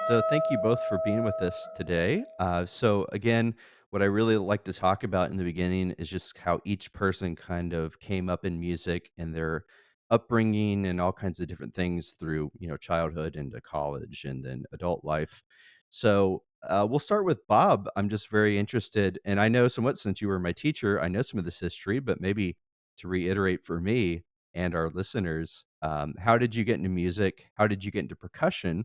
So, thank you both for being with us today. Again, what I really like to talk about in the beginning is just how each person kind of came up in music and their upbringing and all kinds of different things through, childhood into college and then adult life. We'll start with Bob. I'm just very interested, and I know somewhat since you were my teacher, I know some of this history, but maybe to reiterate for me and our listeners, how did you get into music? How did you get into percussion?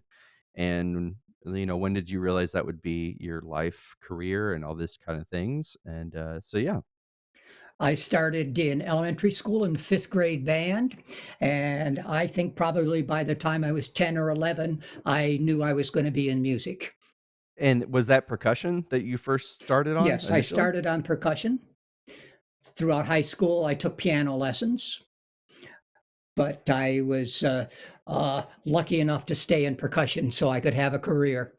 And, when did you realize that would be your life career and all this kind of things? Yeah. I started in elementary school in fifth grade band, and I think probably by the time I was 10 or 11, I knew I was going to be in music. And was that percussion that you first started on Yes, I initially? started on percussion. Throughout high school, I took piano lessons, but I was lucky enough to stay in percussion so I could have a career.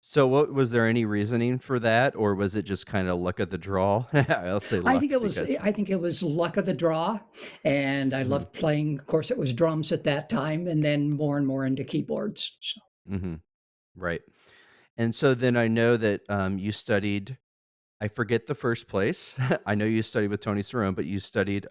So what was there any reasoning for that, or was it just kinda luck of the draw? I'll say luck because I think it was luck of the draw, and I Mhm, loved playing. Of course, it was drums at that time, and then more and more into keyboards. So. mhm, right. And so then I know that, you studied I forget the first place. I know you studied with Tony Cerrone, but you studied,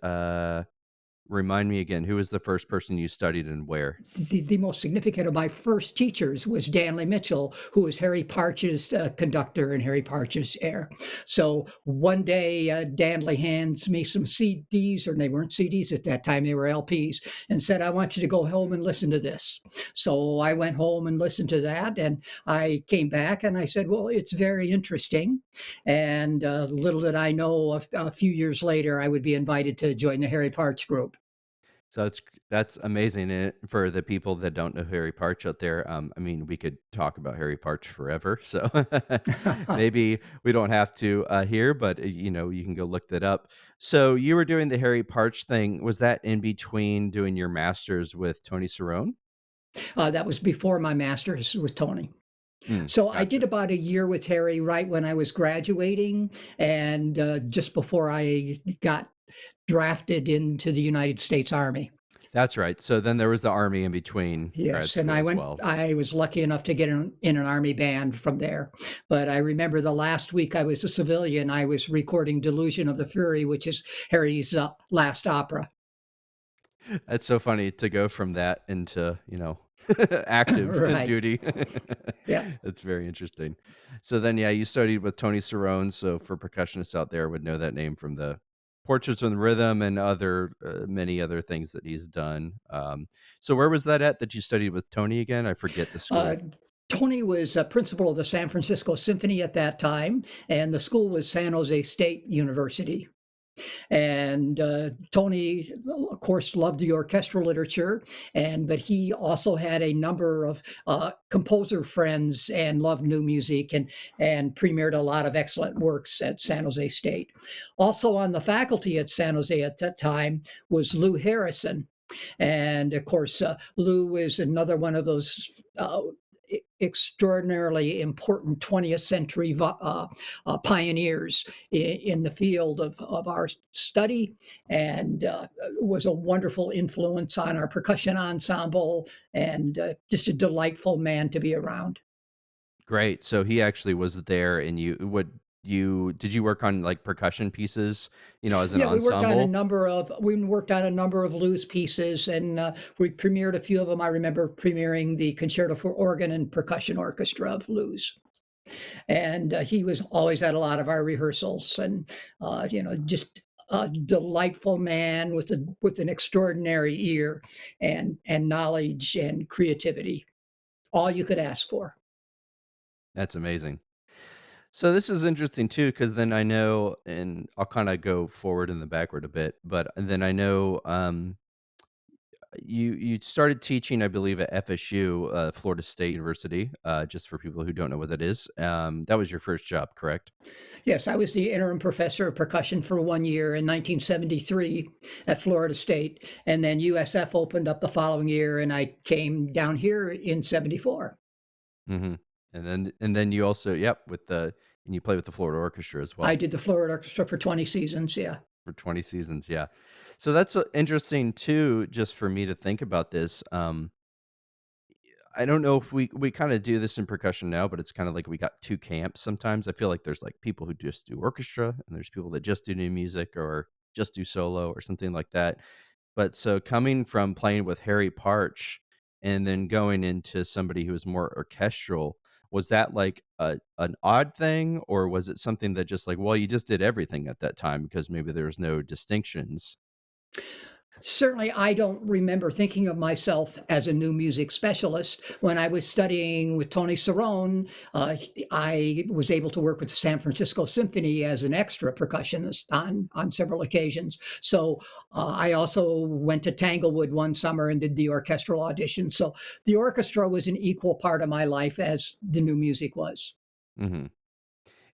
remind me again, who was the first person you studied and where? The most significant of my first teachers was Danley Mitchell, who was Harry Partch's conductor and Harry Partch's heir. So one day, Danley hands me some CDs, or they weren't CDs at that time, they were LPs, and said, I want you to go home and listen to this. So I went home and listened to that, and I came back and I said, well, it's very interesting. And little did I know, a few years later, I would be invited to join the Harry Partch group. So that's amazing, and for the people that don't know Harry Partch out there, I mean, we could talk about Harry Partch forever, so maybe we don't have to, here, but, you can go look that up. So you were doing the Harry Partch thing, was that in between doing your master's with Tony Cerrone? That was before my master's with Tony. So I did Gotcha. about a year with Harry right when I was graduating and just before I got drafted into the United States Army. That's right, so then there was the Army in between grad Yes, and school as well. I was lucky enough to get in an Army band from there. But I remember the last week I was a civilian, I was recording Delusion of the Fury, which is Harry's last opera. That's so funny to go from that into, active Right. duty. Yeah. That's very interesting. So then, yeah, you studied with Tony Cerrone. So for percussionists out there would know that name from the Portraits on Rhythm and other many other things that he's done. So where was that at that you studied with Tony again? I forget the Uh, school. Tony was a principal of the San Francisco Symphony at that time, and the school was San Jose State University. And Tony, of course, loved the orchestral literature, and but he also had a number of composer friends and loved new music and premiered a lot of excellent works at San Jose State. Also on the faculty at San Jose at that time was Lou Harrison, and of course, Lou is another one of those extraordinarily important 20th century pioneers in the field of our study and was a wonderful influence on our percussion ensemble and just a delightful man to be around. Great. So he actually was there, and you did you work on like percussion pieces, as an Yeah, ensemble? we worked on a number of Lou's pieces, and we premiered a few of them. I remember premiering the Concerto for Organ and Percussion Orchestra of Lou's. And he was always at a lot of our rehearsals, and just a delightful man with an extraordinary ear and knowledge and creativity, all you could ask for. That's amazing. So this is interesting too, because then I know, and I'll kind of go forward and then backward a bit, but then I know you started teaching, I believe, at FSU, Florida State University. Just for people who don't know what that is, that was your first job, correct? Yes, I was the interim professor of percussion for 1 year in 1973 at Florida State, and then USF opened up the following year, and I came down here in '74. hmm And then you also, yep, and you play with the Florida Orchestra as I well did the Florida Orchestra for 20 seasons. Yeah. for 20 seasons. Yeah, so that's interesting too, just for me to think about this. I don't know if we kinda do this in percussion now, but it's kinda like we got 2 camps sometimes. I feel like there's, like, people who just do orchestra, and there's people that just do new music or just do solo or something like that. But so coming from playing with Harry Parch and then going into somebody who is more orchestral, was that like an odd thing, or was it something that just like, well, you just did everything at that time because maybe there was no distinctions? Certainly, I don't remember thinking of myself as a new music specialist. When I was studying with Tony Cerrone, I was able to work with the San Francisco Symphony as an extra percussionist on several occasions. So I also went to Tanglewood one summer and did the orchestral audition. So the orchestra was an equal part of my life as the new music was. Mhm.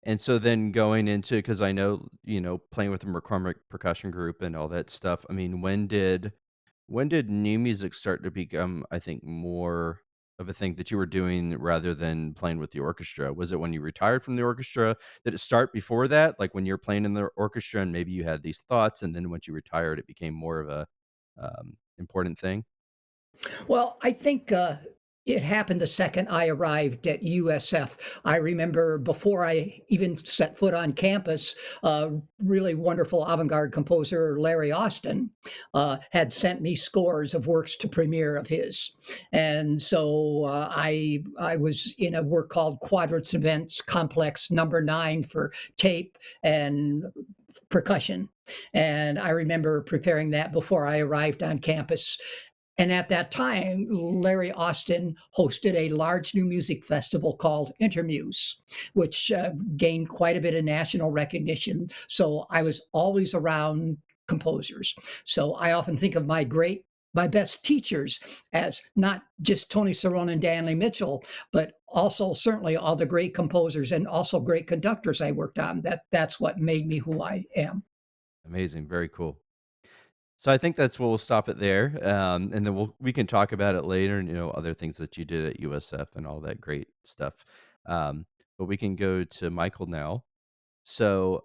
And so then going into, because I know, playing with the McCormick percussion group and all that stuff, I mean, when did new music start to become, I think, more of a thing that you were doing rather than playing with the orchestra? Was it when you retired from the orchestra? Did it start before that? Like when you're playing in the orchestra and maybe you had these thoughts, and then once you retired, it became more of a important thing? Well, I think it happened the second I arrived at USF. I remember before I even set foot on campus, really wonderful avant garde composer Larry Austin had sent me scores of works to premiere of his. And so I was in a work called Quadrants Events Complex Number 9 for tape and percussion. And I remember preparing that before I arrived on campus. And at that time, Larry Austin hosted a large new music festival called Intermuse, which gained quite a bit of national recognition. So I was always around composers. So I often think of my best teachers as not just Tony Cerrone and Danley Mitchell, but also certainly all the great composers and also great conductors I worked on. That's what made me who I am. Amazing, very cool. So I think that's where we'll stop it there, and then we can talk about it later, and other things that you did at USF and all that great stuff. But we can go to Michael now. So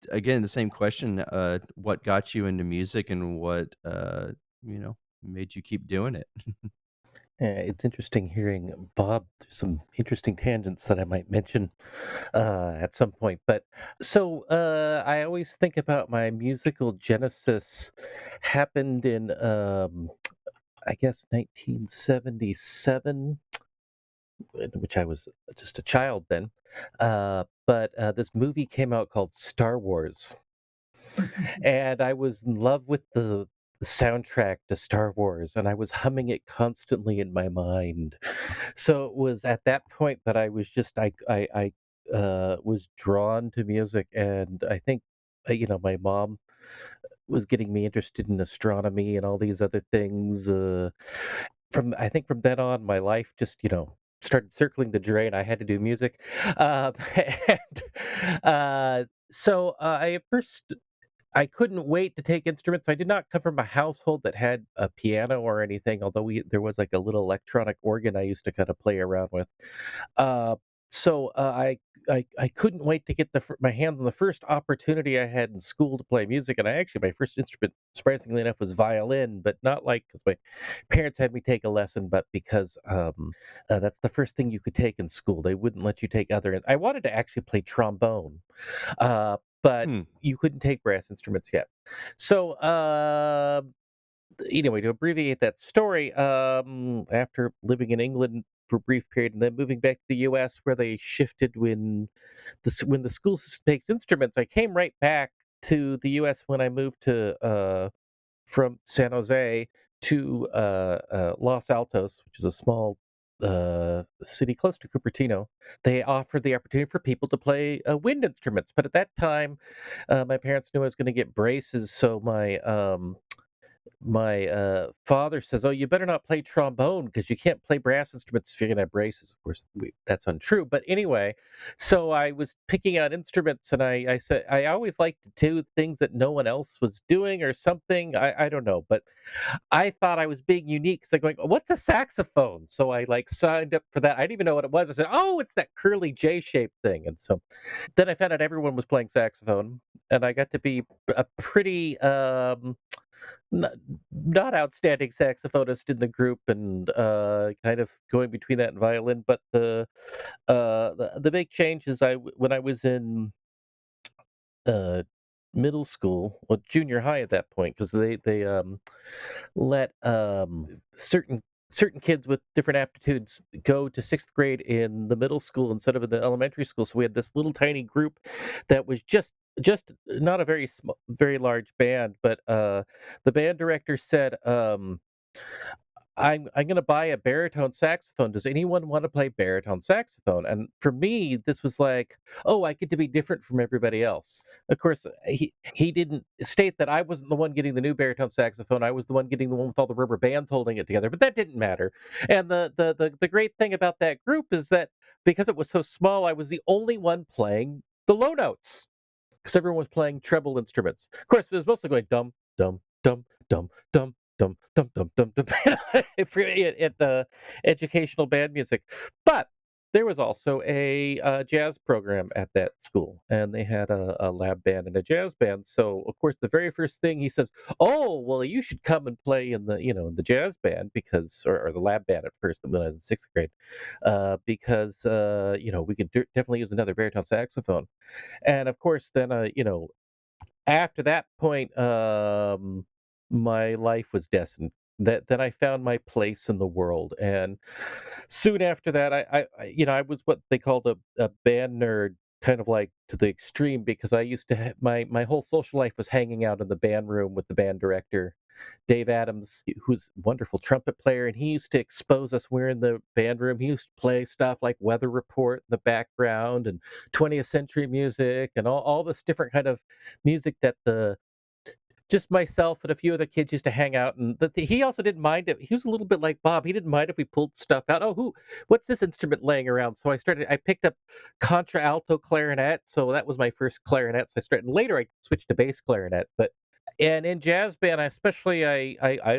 again, the same question: what got you into music, and what made you keep doing it? It's interesting hearing Bob. There's some interesting tangents that I might mention at some point. But I always think about my musical genesis happened in, I guess, 1977, in which I was just a child then. But this movie came out called Star Wars, and I was in love with the soundtrack to Star Wars, and I was humming it constantly in my mind. So it was at that point that I was just I was drawn to music, and I think my mom was getting me interested in astronomy and all these other things. From I think from then on, my life just started circling the drain. I had to do music, and I at first I couldn't wait to take instruments. I did not come from a household that had a piano or anything, although there was like a little electronic organ I used to kind of play around with. Uh, so I couldn't wait to get my hands on the first opportunity I had in school to play music, and my first instrument, surprisingly enough, was violin, but not like because my parents had me take a lesson, but because that's the first thing you could take in school. They wouldn't let you take other. I wanted to actually play trombone, but Hmm. you couldn't take brass instruments yet. So, anyway, to abbreviate that story, after living in England for a brief period and then moving back to the U.S., where they shifted when the school system takes instruments, I came right back to the U.S. when I moved to from San Jose to Los Altos, which is a small city close to Cupertino. They offered the opportunity for people to play wind instruments, but at that time, my parents knew I was going to get braces, so my father says, "Oh, you better not play trombone because you can't play brass instruments if you're gonna have braces." Of course, that's untrue. But anyway, so I was picking out instruments, and I said I always liked to do things that no one else was doing or something. I don't know, but I thought I was being unique because I'm going, "What's a saxophone?" So I like signed up for that. I didn't even know what it was. I said, "Oh, it's that curly J-shaped thing." And so then I found out everyone was playing saxophone, and I got to be a pretty not, not outstanding saxophonist in the group, and kind of going between that and violin. But the big change is when I was in uh, middle school, well, junior high at that point, because they let certain kids with different aptitudes go to sixth grade in the middle school instead of in the elementary school. So we had this little tiny group that was just not a very large band, but the band director said, I'm gonna buy a baritone saxophone. Does anyone want to play baritone saxophone? And for me, this was like, oh, I get to be different from everybody else. Of course, he didn't state that I wasn't the one getting the new baritone saxophone. I was the one getting the one with all the rubber bands holding it together. But that didn't matter. And the great thing about that group is that because it was so small, I was the only one playing the low notes because everyone was playing treble instruments. Of course, it was mostly going dum dum dum dum dum dum dum dum dum dum at the educational band music. But there was also a jazz program at that school, and they had a lab band and a jazz band. So, of course, the very first thing he says, "Oh, well, you should come and play in the in the jazz band because, or the lab band at first when I was in sixth grade, because we could definitely use another baritone saxophone." And of course, then after that point, my life was destined. That then I found my place in the world, and soon after that, I was what they called a band nerd, kind of like to the extreme, because I used to my whole social life was hanging out in the band room with the band director, Dave Adams, who's a wonderful trumpet player, and he used to expose us. We're in the band room. He used to play stuff like Weather Report in the background and 20th century music and all this different kind of music that the just myself and a few other kids used to hang out, and he also didn't mind it. He was a little bit like Bob. He didn't mind if we pulled stuff out. Oh, what's this instrument laying around? So I picked up contralto clarinet. So that was my first clarinet. So I started, and later I switched to bass clarinet. And in jazz band, I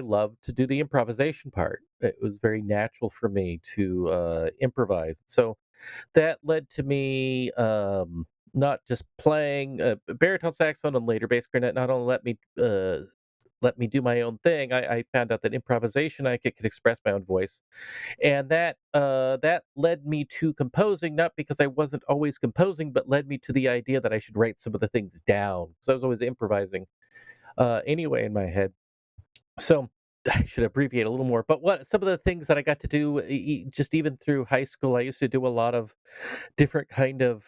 love to do the improvisation part. It was very natural for me to improvise. So that led to me not just playing baritone saxophone and later bass clarinet. Not only let me do my own thing, I found out that improvisation could express my own voice, and that led me to composing. Not because I wasn't always composing, but led me to the idea that I should write some of the things down because I was always improvising anyway in my head. So I should abbreviate a little more. But what some of the things that I got to do, just even through high school, I used to do a lot of different kind of,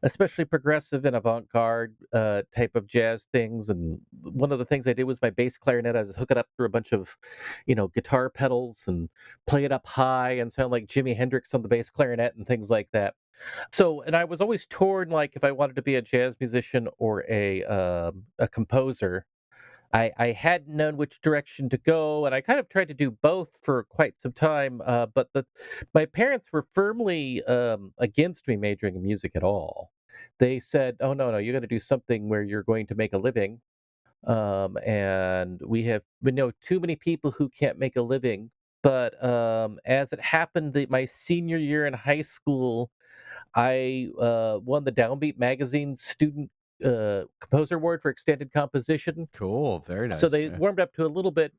especially progressive and avant-garde type of jazz things. And one of the things I did was my bass clarinet. I would hook it up through a bunch of, guitar pedals and play it up high and sound like Jimi Hendrix on the bass clarinet and things like that. So, and I was always torn, like if I wanted to be a jazz musician or a composer. I hadn't known which direction to go, and I kind of tried to do both for quite some time. But my parents were firmly against me majoring in music at all. They said, "Oh no, no, you're going to do something where you're going to make a living." And we know too many people who can't make a living. But as it happened, my senior year in high school, I won the Downbeat magazine student composer award for extended composition. Cool, very So nice, they yeah. warmed up to a little bit.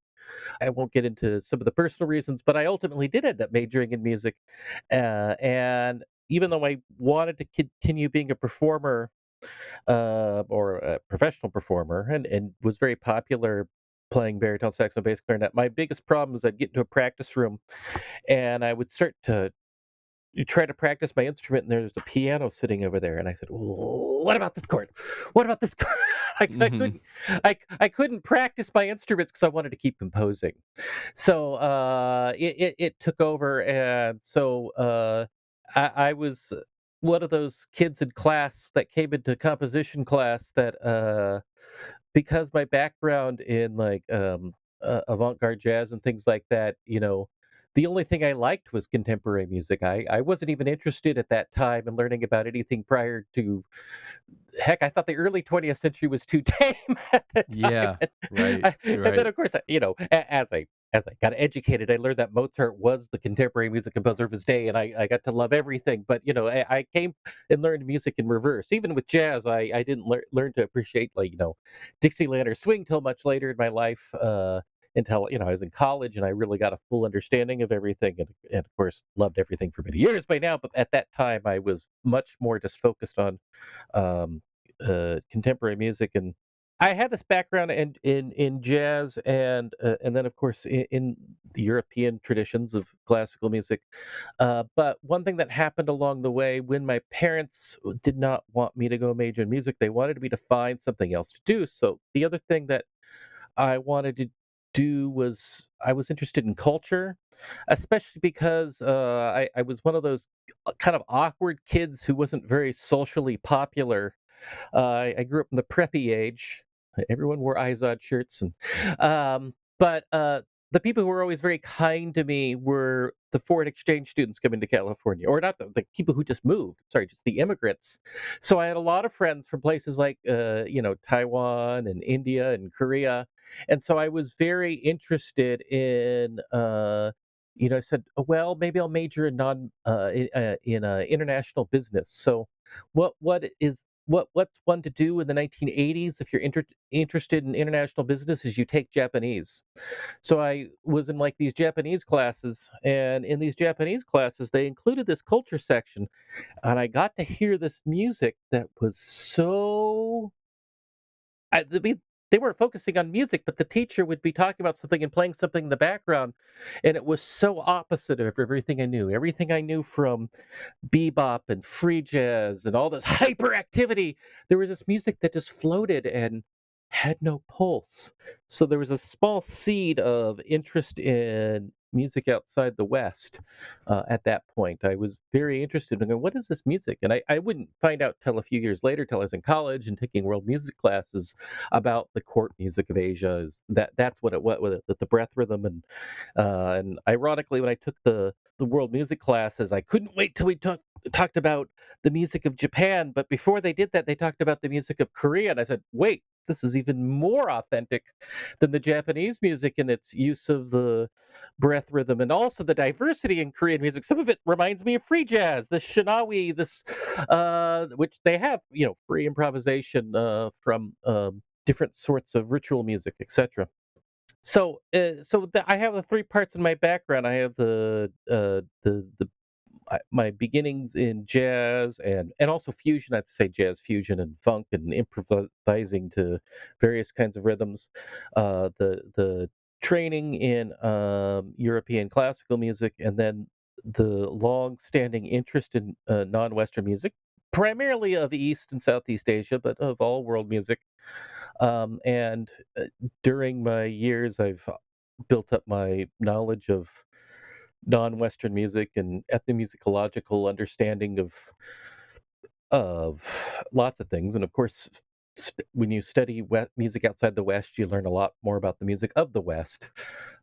I won't get into some of the personal reasons, but I ultimately did end up majoring in music. And even though I wanted to continue being a performer or a professional performer and was very popular playing baritone sax and bass clarinet, my biggest problem is I'd get into a practice room and I would start to try to practice my instrument, and there's a piano sitting over there, and I said, "What about this chord? What about this chord?" I Mhm. couldn't, I couldn't practice my instruments because I wanted to keep composing. So it took over, and so I was one of those kids in class that came into composition class that because my background in like avant-garde jazz and things like that, the only thing I liked was contemporary music. I wasn't even interested at that time in learning about anything prior to, heck, I thought the early 20th century was too tame at the time. Yeah, right, And then, right. of course, as I as I got educated, I learned that Mozart was the contemporary music composer of his day, and I got to love everything. But I came and learned music in reverse. Even with jazz, I didn't learn to appreciate Dixieland or swing till much later in my life. Until I was in college and I really got a full understanding of everything, and of course loved everything for many years by now. But at that time, I was much more just focused on um, contemporary music, and I had this background in jazz, and then of course in the European traditions of classical music. But one thing that happened along the way, when my parents did not want me to go major in music, they wanted me to find something else to do. So the other thing that I wanted to do was, I was interested in culture, especially because I was one of those kind of awkward kids who wasn't very socially popular. I grew up in the preppy age. Everyone wore Izod shirts, but the people who were always very kind to me were the foreign exchange students coming to California, or not the people who just moved. Sorry, just the immigrants. So I had a lot of friends from places like Taiwan and India and Korea, and so I was very interested in. I said, "Oh, well, maybe I'll major in international business." So, what's one to do in the 1980s if you're interested in international business is you take Japanese. So I was in like these Japanese classes, and in these Japanese classes they included this culture section, and I got to hear this music that was so I mean, they weren't focusing on music, but the teacher would be talking about something and playing something in the background, and it was so opposite of everything I knew. Everything I knew from bebop and free jazz and all this hyperactivity. There was this music that just floated and had no pulse. So there was a small seed of interest in music outside the West at that point. I was very interested in going, what is this music? And I wouldn't find out till a few years later, till I was in college and taking world music classes about the court music of Asia. Is that's what it was, with the breath rhythm, and ironically, when I took the world music classes, I couldn't wait till we talked about the music of Japan. But before they did that, they talked about the music of Korea, and I said, "Wait, this is even more authentic than the Japanese music in its use of the breath rhythm and also the diversity in Korean music. Some of it reminds me of free jazz, the shinawi, which they have, free improvisation from different sorts of ritual music, etc." I have the three parts in my background. I have my beginnings in jazz and also fusion. I'd say jazz fusion and funk and improvising to various kinds of rhythms. The training in European classical music, and then the long-standing interest in non-Western music, primarily of East and Southeast Asia, but of all world music. And during my years, I've built up my knowledge of non-Western music and ethnomusicological understanding of lots of things. And of course, when you study music outside the West, you learn a lot more about the music of the West,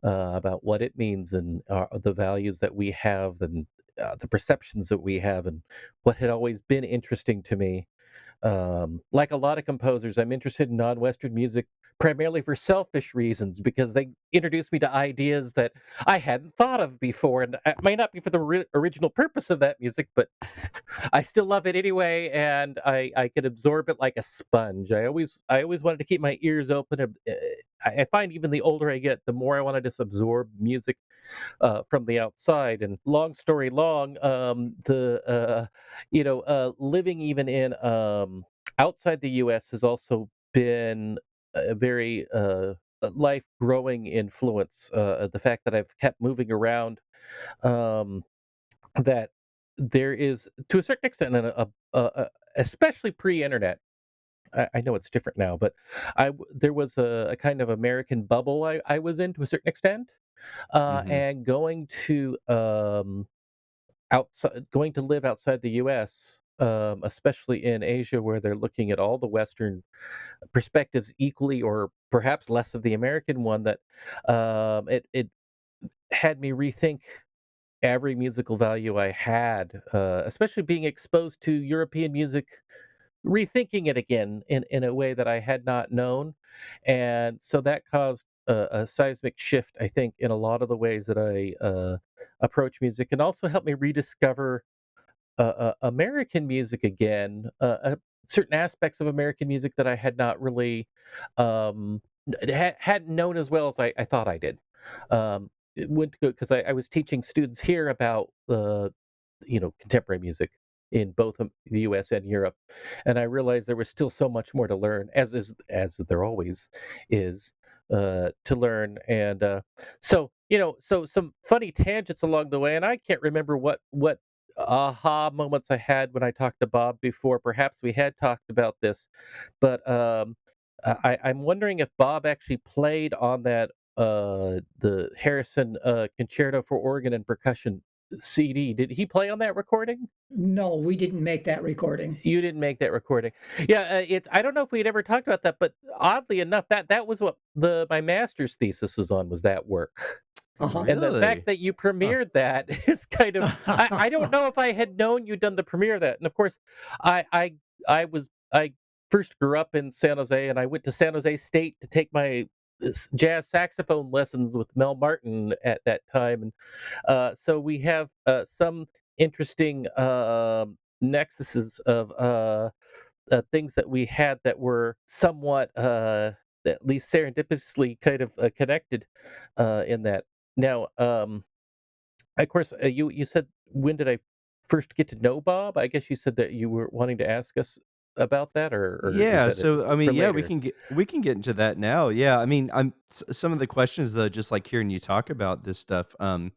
about what it means and the values that we have and the perceptions that we have, and what had always been interesting to me. Like a lot of composers, I'm interested in non-Western music primarily for selfish reasons because they introduce me to ideas that I hadn't thought of before, and it might not be for the original purpose of that music, but I still love it anyway, and I can absorb it like a sponge. I always wanted to keep my ears open. I find even the older I get, the more I want to just absorb music from the outside. And long story long, living even in outside the U.S. has also been a very life growing influence. The fact that I've kept moving around, um, that there is to a certain extent, especially pre-internet. I know it's different now, but there was a kind of American bubble I was in to a certain extent, Mhm. and going to live outside the U.S., especially in Asia, where they're looking at all the Western perspectives equally, or perhaps less of the American one. That it had me rethink every musical value I had, especially being exposed to European music, rethinking it again in a way that I had not known, and so that caused a seismic shift, I think, in a lot of the ways that I approach music, and also helped me rediscover American music again, certain aspects of American music that I had not really hadn't known as well as I thought I did. It went because I was teaching students here about contemporary music in both the U.S. and Europe, and I realized there was still so much more to learn, as there always is, to learn. And so some funny tangents along the way, and I can't remember what aha moments I had when I talked to Bob before. Perhaps we had talked about this, but I'm wondering if Bob actually played on that the Harrison Concerto for Organ and Percussion CD. Did he play on that recording? No, we didn't make that recording. You didn't make that recording. Yeah, it's I don't know if we'd ever talked about that, but oddly enough, that was what the my master's thesis was on, was that work. Uh-huh. And the fact Really? that you Huh. premiered that is kind of I don't know if I had known you'd done the premiere of that. And of course, I first grew up in San Jose, and I went to San Jose State to take my jazz saxophone lessons with Mel Martin at that time. And so we have some interesting nexuses of things that we had that were somewhat, at least serendipitously, kind of connected in that. Now, of course, you said, when did I first get to know Bob? I guess you said that you were wanting to ask us about that, or is Yeah, that it so, I for mean, yeah, later? we can get into that now, yeah, I mean, some of the questions, though, just, like, hearing you talk about this stuff, talking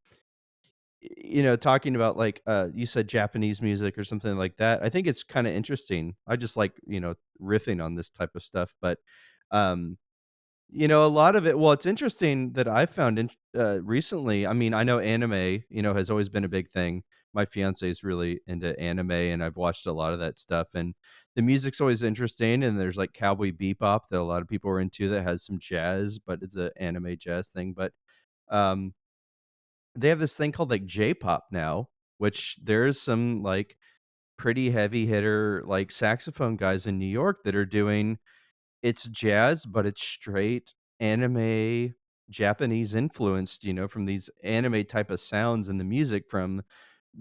about, like, you said Japanese music or something like that, I think it's kinda interesting. I just like, riffing on this type of stuff, but, um a lot of it, well, it's interesting that I found recently. I mean, I know anime, has always been a big thing. My fiance is really into anime, and I've watched a lot of that stuff, and the music's always interesting, and there's, like, Cowboy Bebop that a lot of people are into that has some jazz, but it's a anime jazz thing, but, um, they have this thing called, like, J-pop now, which there's some, like, pretty heavy hitter, like, saxophone guys in New York that are doing, it's jazz, but it's straight anime, Japanese influenced, from these anime type of sounds and the music from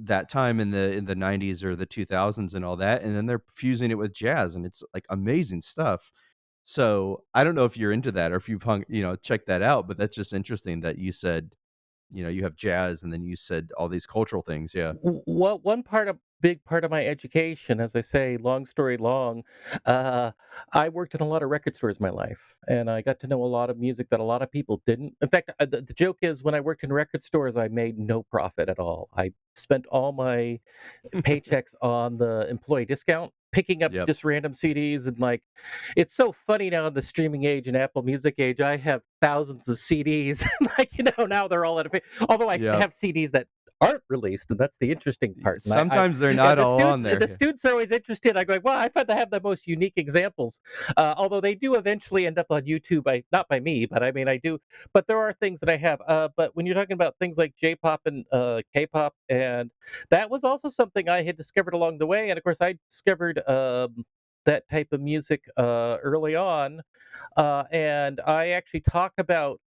that time in the '90s or the 2000s and all that, and then they're fusing it with jazz, and it's, like, amazing stuff. So, I don't know if you're into that or if you've checked that out, but that's just interesting that you said, you have jazz, and then you said all these cultural things, yeah. Well, one part of big part of my education, as I say, long story long, uh, I worked in a lot of record stores in my life, and I got to know a lot of music that a lot of people didn't. In fact, the joke is, when I worked in record stores, I made no profit at all. I spent all my paychecks on the employee discount, picking up Yep, just random CDs. And like, it's so funny now in the streaming age and Apple Music age, I have thousands of CDs. Like, now they're all although I yep. have CDs that aren't released, and that's the interesting part. And Sometimes they're yeah, not all on there, the yeah. students are always interested. I go, well, I find I have the most unique examples, although they do eventually end up on YouTube. Not by me, but I mean, I do. But there are things that I have. But when you're talking about things like J-pop and K-pop, and that was also something I had discovered along the way. And of course, I discovered that type of music early on, and I actually talk about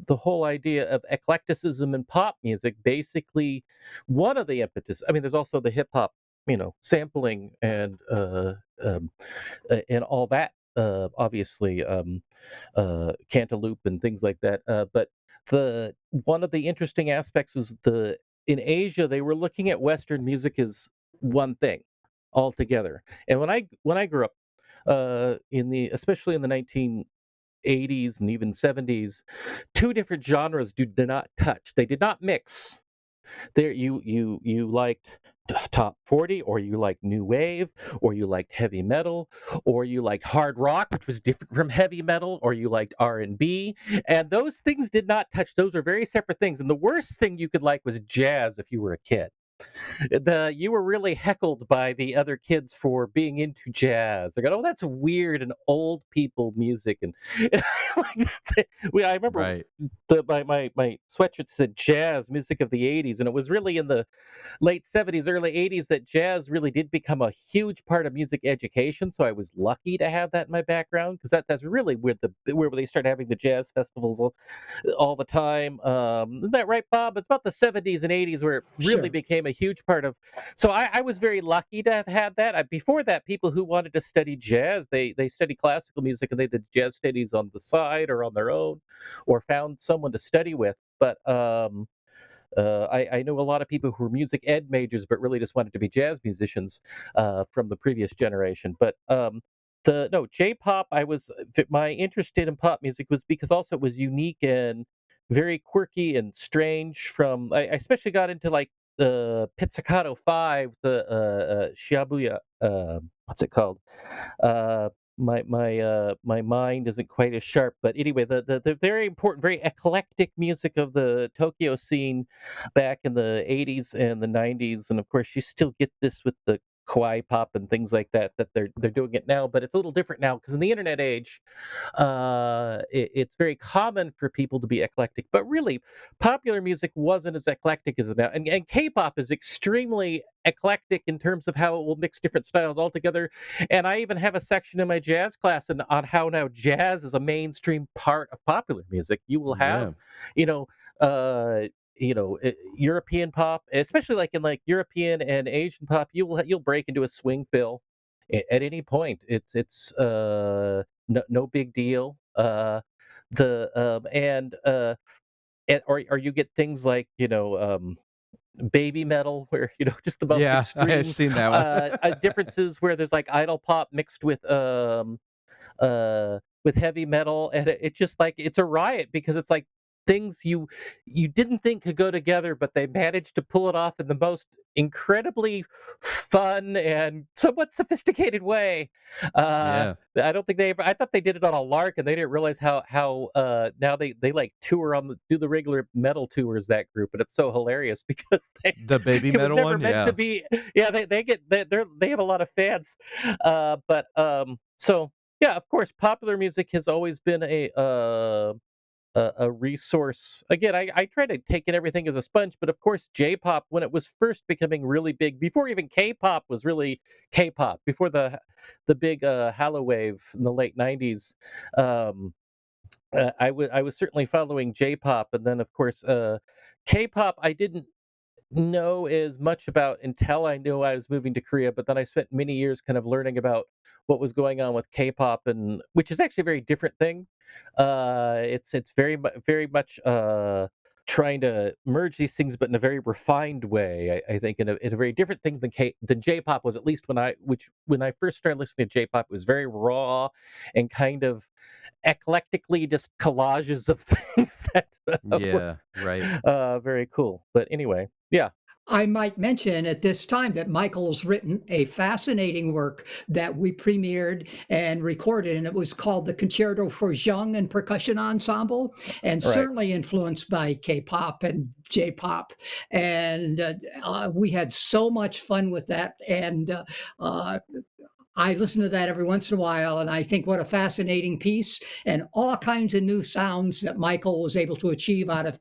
the whole idea of eclecticism in pop music. Basically, one of the impetus. I mean, there's also the hip hop, sampling um, and all that. Obviously, cantaloupe and things like that. But the one of the interesting aspects was, the in Asia they were looking at Western music as one thing altogether. And when I grew up, in the especially in the 1980s and even 70s, two different genres did not touch. They did not mix. There, you liked top 40, or you liked new wave, or you liked heavy metal, or you liked hard rock, which was different from heavy metal, or you liked R&B, and those things did not touch. Those are very separate things. And the worst thing you could like was jazz if you were a kid. You were really heckled by the other kids for being into jazz. They go, "Oh, that's weird and old people music," and like, that's it. I remember Right. my sweatshirt said "Jazz Music of the '80s," and it was really in the late '70s, early '80s that jazz really did become a huge part of music education. So I was lucky to have that in my background because that's really where they started having the jazz festivals all the time. Isn't that right, Bob? It's about the '70s and '80s where it really Sure. became a huge part of. So I was very lucky to have had that. Before that, people who wanted to study jazz, they studied classical music and they did jazz studies on the side or on their own, or found someone to study with. But I know a lot of people who were music ed majors, but really just wanted to be jazz musicians from the previous generation. But the no J-pop, my interest in pop music was because also it was unique and very quirky and strange. I especially got into like the Pizzicato Five, the Shibuya, what's it called? Uh, my mind isn't quite as sharp, but anyway, the very important, very eclectic music of the Tokyo scene back in the '80s and the '90s, and of course, you still get this with the kawaii pop and things like that. That they're doing it now, but it's a little different now because in the internet age, it's very common for people to be eclectic. But really, popular music wasn't as eclectic as now, and K-pop is extremely eclectic in terms of how it will mix different styles all together. And I even have a section in my jazz class on how now jazz is a mainstream part of popular music. You will have, Yeah. you know, uh, European pop, especially like in like European and Asian pop, you'll break into a swing fill at any point. It's no big deal. The and or you get things like baby metal where just the most Yeah, I have extreme seen that one. differences where there's like idol pop mixed with heavy metal, and it just like it's a riot because it's like things you didn't think could go together, but they managed to pull it off in the most incredibly fun and somewhat sophisticated way. Yeah. I don't think they ever. I thought they did it on a lark, and they didn't realize how now they like tour do the regular metal tours, that group, and it's so hilarious because The baby it was metal never one? meant to Yeah. be. Yeah, they have a lot of fans, but so yeah, of course, popular music has always been a resource. Again, I try to take in everything as a sponge, but of course, J-pop, when it was first becoming really big, before even K-pop was really K-pop, before the big Halo wave in the late '90s, um, I was certainly following J-pop, and then of course K-pop. I didn't know as much about until I knew I was moving to Korea, but then I spent many years kind of learning about what was going on with K-pop, and which is actually a very different thing. It's very much trying to merge these things, but in a very refined way. I think in a very different thing than J-pop was, at least when I first started listening to J-pop, it was very raw and kind of eclectically just collages of things that were Yeah, right. very cool. But anyway, yeah, I might mention at this time that Michael's written a fascinating work that we premiered and recorded, and it was called the Concerto for Zheng and Percussion Ensemble, and right. certainly influenced by K-pop and J-pop. And we had so much fun with that. And uh, I listen to that every once in a while, and I think what a fascinating piece, and all kinds of new sounds that Michael was able to achieve out of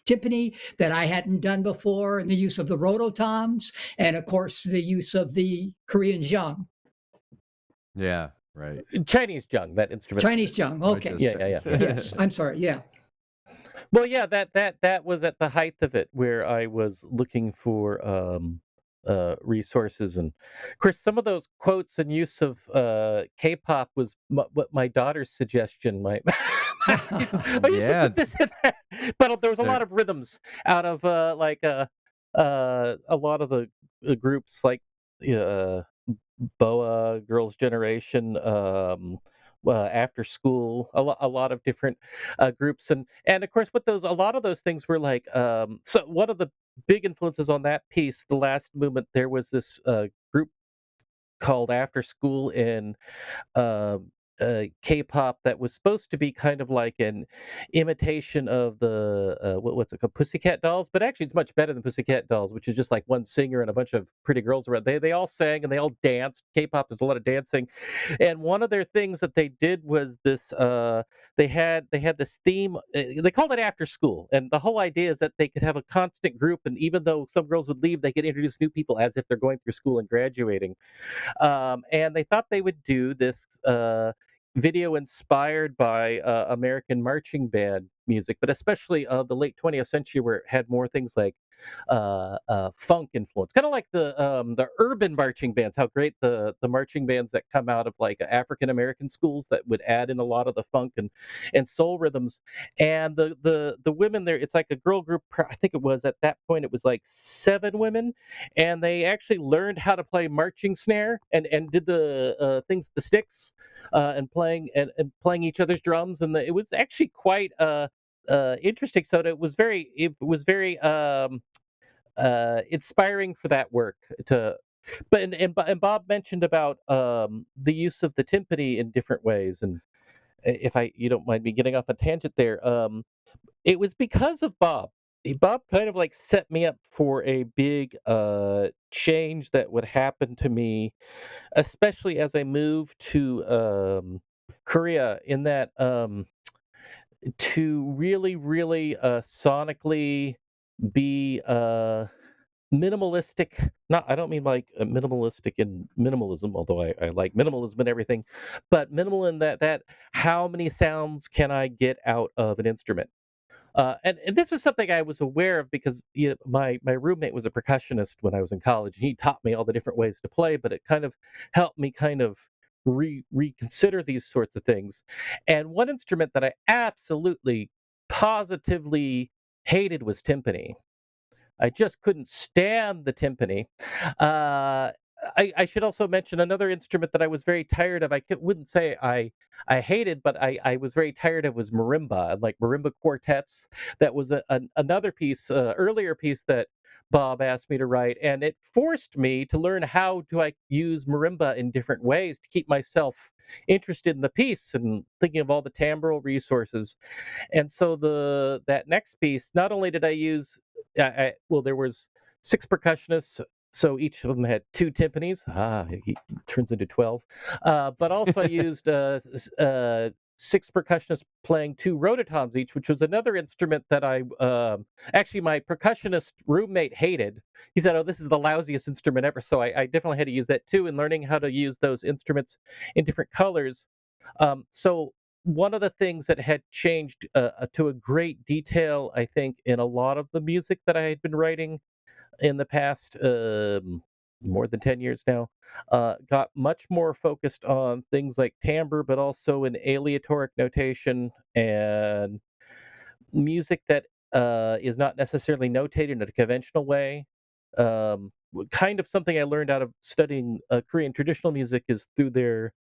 timpani that I hadn't done before, and the use of the rototoms, and of course the use of the Korean zhang, Yeah, right. Chinese Jung, that instrument. Chinese zhang. Right, Okay, just Yeah, yeah, yeah, yeah. yes, I'm sorry. Yeah, Well, yeah, that was at the height of it, where I was looking for resources, and of course, some of those quotes and use of K-pop was what my daughter's suggestion. She said, "Oh, you should Yeah, put this in there," but there was a lot there of rhythms out of a lot of the groups like uh, BoA, Girls' Generation, After School, a lot of different groups, and of course, what those a lot of those things were like. So one of the big influences on that piece, the last movement, there was this group called After School in um K-pop that was supposed to be kind of like an imitation of the what's it called, Pussycat Dolls, but actually it's much better than Pussycat Dolls, which is just like one singer and a bunch of pretty girls around. They all sang and they all danced. K-pop is a lot of dancing, and one of their things that they did was this. They had this theme. They called it After School, and the whole idea is that they could have a constant group, and even though some girls would leave, they could introduce new people as if they're going through school and graduating. And they thought they would do this video inspired by American marching band music, but especially of the late 20th century, where it had more things like funk influence, kind of like the urban marching bands. How great the marching bands that come out of like African American schools that would add in a lot of the funk and soul rhythms. And the women there, it's like a girl group. I think it was at that point it was like 7 women, and they actually learned how to play marching snare and did the things, the sticks, and playing each other's drums, and it was actually quite interesting. So it was very inspiring for that work to. And Bob mentioned about the use of the timpani in different ways, and if I you don't mind me getting off a tangent there, it was because of Bob. Bob kind of like set me up for a big change that would happen to me, especially as I moved to Korea. In that to really, really sonically be minimalistic. Not, I don't mean like minimalistic in minimalism, although I like minimalism and everything, but minimal in that how many sounds can I get out of an instrument? And this was something I was aware of because my roommate was a percussionist when I was in college. He taught me all the different ways to play, but it kind of helped me kind of reconsider these sorts of things. And one instrument that I absolutely, positively hated was timpani. I just couldn't stand the timpani. Uh, I should also mention another instrument that I was very tired of. Wouldn't say I hated, but I was very tired of was marimba, like marimba quartets. That was another piece, earlier piece that Bob asked me to write, and it forced me to learn how do I use marimba in different ways to keep myself interested in the piece and thinking of all the timbral resources. And so that next piece, not only did I use, well, there was 6 percussionists, so each of them had 2 timpanis. He turns into 12. But also I used 6 percussionists playing 2 rototoms each, which was another instrument that actually my percussionist roommate hated. He said, "Oh, this is the lousiest instrument ever." So I definitely had to use that too, and learning how to use those instruments in different colors. So one of the things that had changed to a great detail, I think, in a lot of the music that I had been writing in the past more than 10 years now, got much more focused on things like timbre, but also in aleatoric notation and music that is not necessarily notated in a conventional way. Kind of something I learned out of studying Korean traditional music is through their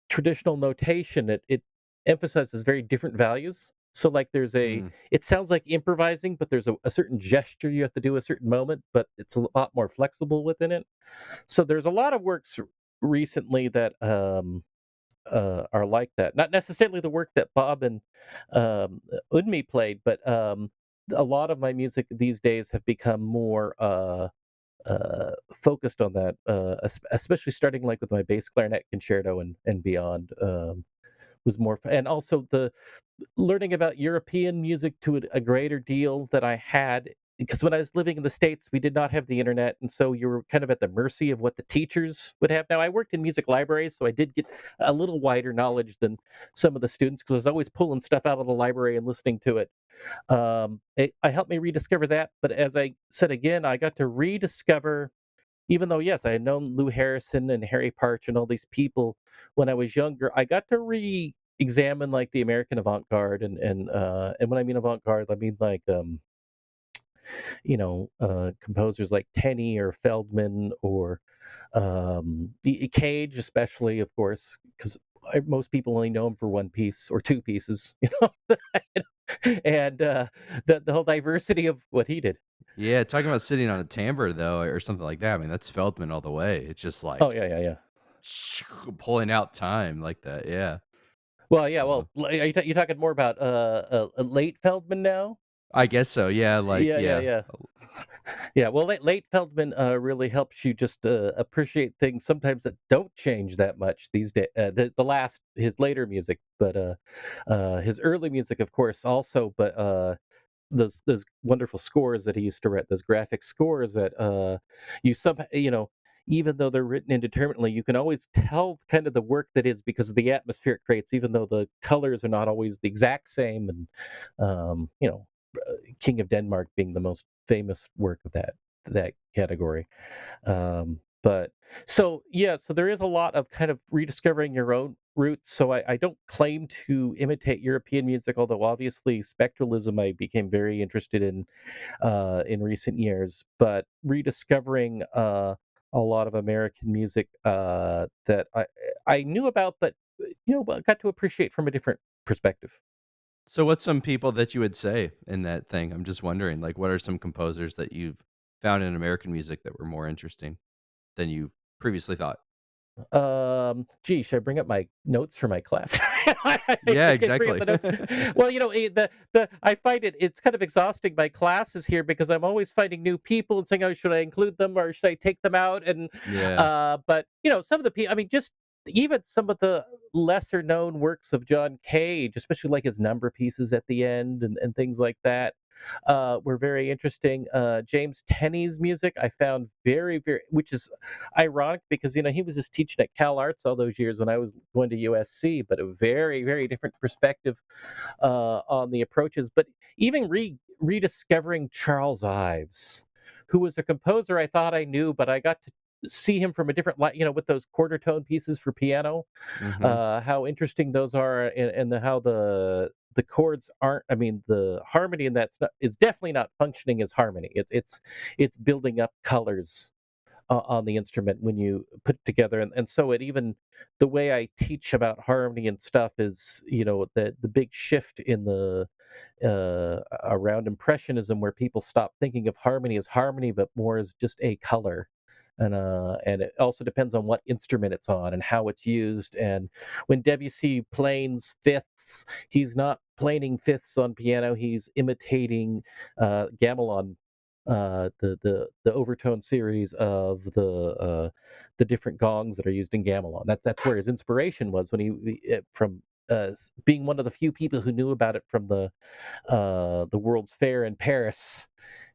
traditional notation, it emphasizes very different values. So like Mm, it sounds like improvising, but there's a certain gesture you have to do a certain moment, but it's a lot more flexible within it. So there's a lot of works recently that are like that. Not necessarily the work that Bob and Unmi played, but a lot of my music these days have become more focused on that, especially starting like with my bass clarinet concerto and beyond. Was more, and also the learning about European music to a greater deal that I had. Because when I was living in the States, we did not have the internet, and so you were kind of at the mercy of what the teachers would have. Now, I worked in music libraries, so I did get a little wider knowledge than some of the students because I was always pulling stuff out of the library and listening to it. I helped me rediscover that, but as I said again, I got to rediscover, even though yes, I had known Lou Harrison and Harry Partch and all these people when I was younger, I got to re-examine like the American avant-garde, and when I mean avant-garde, I mean like composers like Tenney or Feldman or Cage, especially, of course, because most people only know him for one piece or 2 pieces, and the whole diversity of what he did. yeah, talking about sitting on a timbre though, or something like that, I mean, that's Feldman all the way. It's just Oh like yeah, yeah, yeah. pulling out time like that, yeah. Well, yeah, Uh, well, are you talking more about, late Feldman now? I guess so, yeah, like, Yeah, yeah, yeah. yeah. Yeah, well, late Feldman, really helps you just, appreciate things sometimes that don't change that much these days. The last his later music, but, his early music, of course, also, but, those wonderful scores that he used to write, those graphic scores that even though they're written indeterminately, you can always tell kind of the work that is because of the atmosphere it creates, even though the colors are not always the exact same. And King of Denmark being the most famous work of that category. But so yeah, so there is a lot of kind of rediscovering your own roots. So I don't claim to imitate European music, although obviously spectralism I became very interested in recent years. But rediscovering a lot of American music that I knew about, but but got to appreciate from a different perspective. So what's some people that you would say in that thing? I'm just wondering, like, what are some composers that you've found in American music that were more interesting than you previously thought? Gee, should I bring up my notes for my class? Yeah, I can bring up exactly. the notes. Well, the I find it's kind of exhausting my classes here because I'm always finding new people and saying, "Oh, should I include them or should I take them out?" And Yeah. but some of the people, I mean, just even some of the lesser known works of John Cage, especially like his number pieces at the end and things like that, were very interesting. James Tenney's music I found very, which is ironic because he was just teaching at Cal Arts all those years when I was going to USC, but a very different perspective on the approaches. But even rediscovering Charles Ives, who was a composer I thought I knew, but I got to see him from a different light, with those quarter tone pieces for piano, Mhm. how interesting those are, and how the chords aren't. I mean, the harmony in is definitely not functioning as harmony. It's building up colors on the instrument when you put it together, and so it even the way I teach about harmony and stuff is the big shift in the around impressionism where people stop thinking of harmony as harmony but more as just a color. And it also depends on what instrument it's on and how it's used. And when Debussy planes fifths, he's not planing fifths on piano, he's imitating gamelan, the overtone series of the different gongs that are used in gamelan. That's where his inspiration was when from being one of the few people who knew about it from the World's Fair in Paris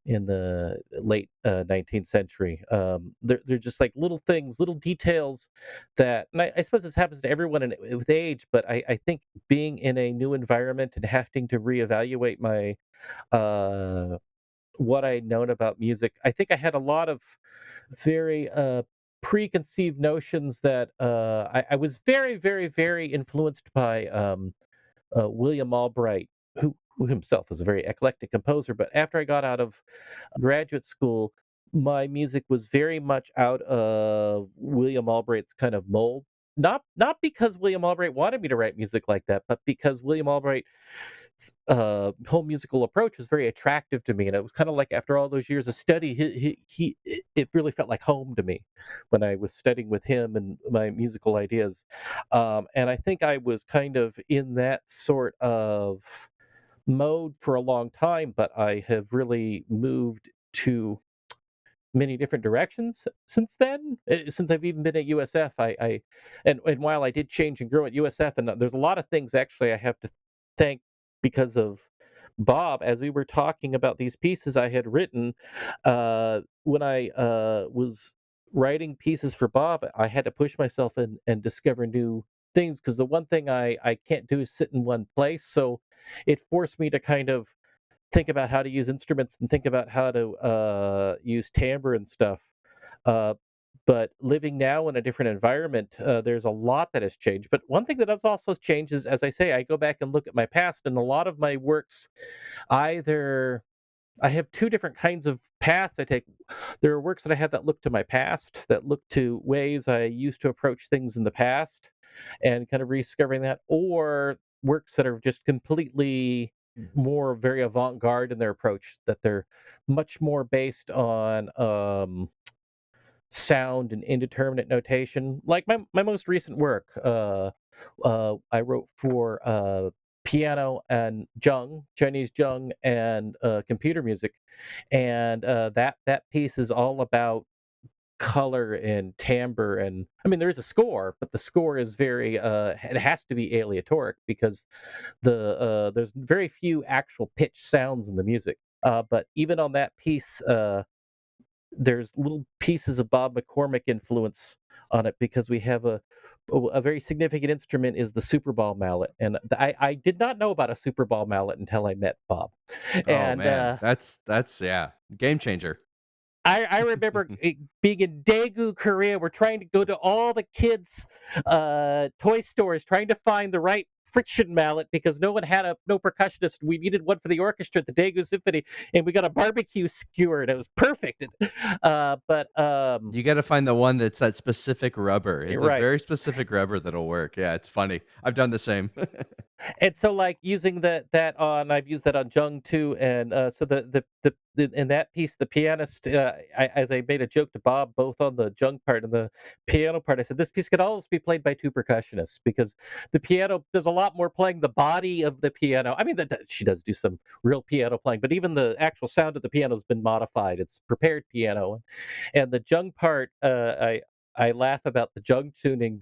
in the late 19th century. They're just like little things, little details and I suppose this happens to everyone with age, but I think being in a new environment and having to reevaluate my uh, what I'd known about music. I think I had a lot of very preconceived notions that I was very influenced by William Albright, who himself was a very eclectic composer. But after I got out of graduate school, my music was very much out of William Albright's kind of mold. Not because William Albright wanted me to write music like that, but because William Albright whole musical approach was very attractive to me, and it was kind of like after all those years of study, it really felt like home to me when I was studying with him and my musical ideas. And I think I was kind of in that sort of mode for a long time, but I have really moved to many different directions since then. Since I've even been at USF, and while I did change and grow at USF, and there's a lot of things actually I have to thank because of Bob. As we were talking about these pieces I had written, when I was writing pieces for Bob, I had to push myself and discover new things because the one thing I can't do is sit in one place. So it forced me to kind of think about how to use instruments and think about how to use timbre and stuff. Uh, but living now in a different environment, there's a lot that has changed. But one thing that has also changed is, as I say, I go back and look at my past, and a lot of my works either I have two different kinds of paths I take. There are works that I have that look to my past, that look to ways I used to approach things in the past, and kind of rediscovering that, or works that are just completely more very avant-garde in their approach, that they're much more based on sound and indeterminate notation. Like my most recent work, I wrote for piano and Chinese jung, and computer music, and that piece is all about color and timbre. And I mean, there is a score, but the score is very it has to be aleatoric because there's very few actual pitch sounds in the music. But even on that piece, there's little pieces of Bob McCormick influence on it, because we have a very significant instrument is the Super Ball mallet, and I did not know about a Super Ball mallet until I met Bob. Oh, And man. That's yeah, game changer. I remember being in Daegu, Korea. We're trying to go to all the kids' toy stores, trying to find the right friction mallet because no one had no percussionist. We needed one for the orchestra at the Daegu Symphony, and we got a barbecue skewer, and it was perfect. But You gotta find the one that's that specific rubber. It's a right. very specific rubber that'll work. Yeah, it's funny. I've done the same. And so, like, using that on, I've used that on Jung too. And so in that piece, the pianist, as I made a joke to Bob, both on the Jung part and the piano part, I said this piece could always be played by two percussionists, because the piano, there's a lot more playing the body of the piano. I mean, she does do some real piano playing, but even the actual sound of the piano has been modified. It's prepared piano. And the Jung part, I laugh about the Jung tuning.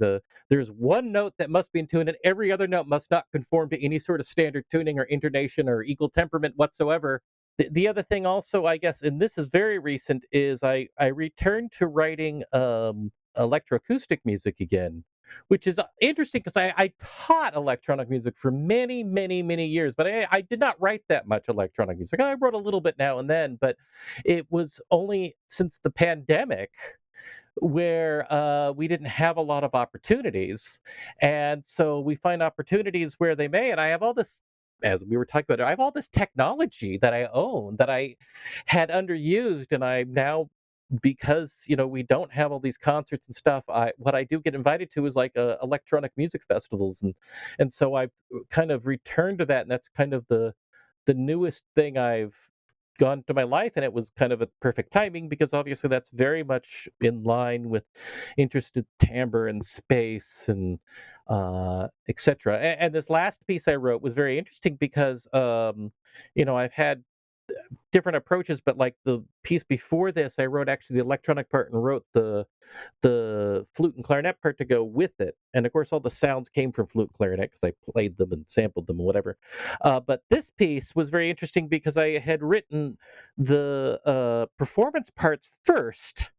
There's one note that must be in tune, and every other note must not conform to any sort of standard tuning or intonation or equal temperament whatsoever. The other thing also, I guess, and this is very recent, is I returned to writing electroacoustic music again, which is interesting because I taught electronic music for many, many, many years, but I did not write that much electronic music. I wrote a little bit now and then, but it was only since the pandemic where we didn't have a lot of opportunities. And so we find opportunities where they may. And I have all this, as we were talking about, I have all this technology that I own that I had underused. And I now, because we don't have all these concerts and stuff, what I do get invited to is like electronic music festivals. And so I've kind of returned to that. And that's kind of the newest thing I've gone to my life, and it was kind of a perfect timing because obviously that's very much in line with interested timbre and space and etc. And this last piece I wrote was very interesting because I've had different approaches, but like the piece before this, I wrote actually the electronic part and wrote the flute and clarinet part to go with it. And of course, all the sounds came from flute and clarinet because I played them and sampled them and whatever. But this piece was very interesting because I had written the performance parts first,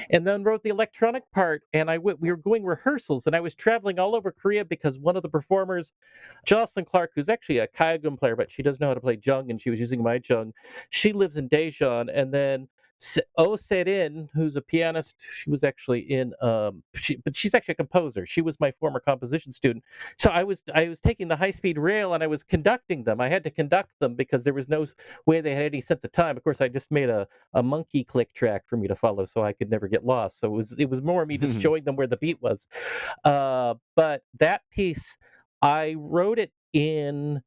and then wrote the electronic part. And we were going rehearsals, and I was traveling all over Korea because one of the performers, Jocelyn Clark, who's actually a kayagum player, but she doesn't know how to play jung, and she was using my jung. She lives in Daejeon. And then Oh Serin, who's a pianist, she was actually but she's actually a composer. She was my former composition student. So I was taking the high speed rail and I was conducting them. I had to conduct them because there was no way they had any sense of time. Of course, I just made a monkey click track for me to follow, so I could never get lost. So it was more me just showing them where the beat was. But that piece, I wrote it in.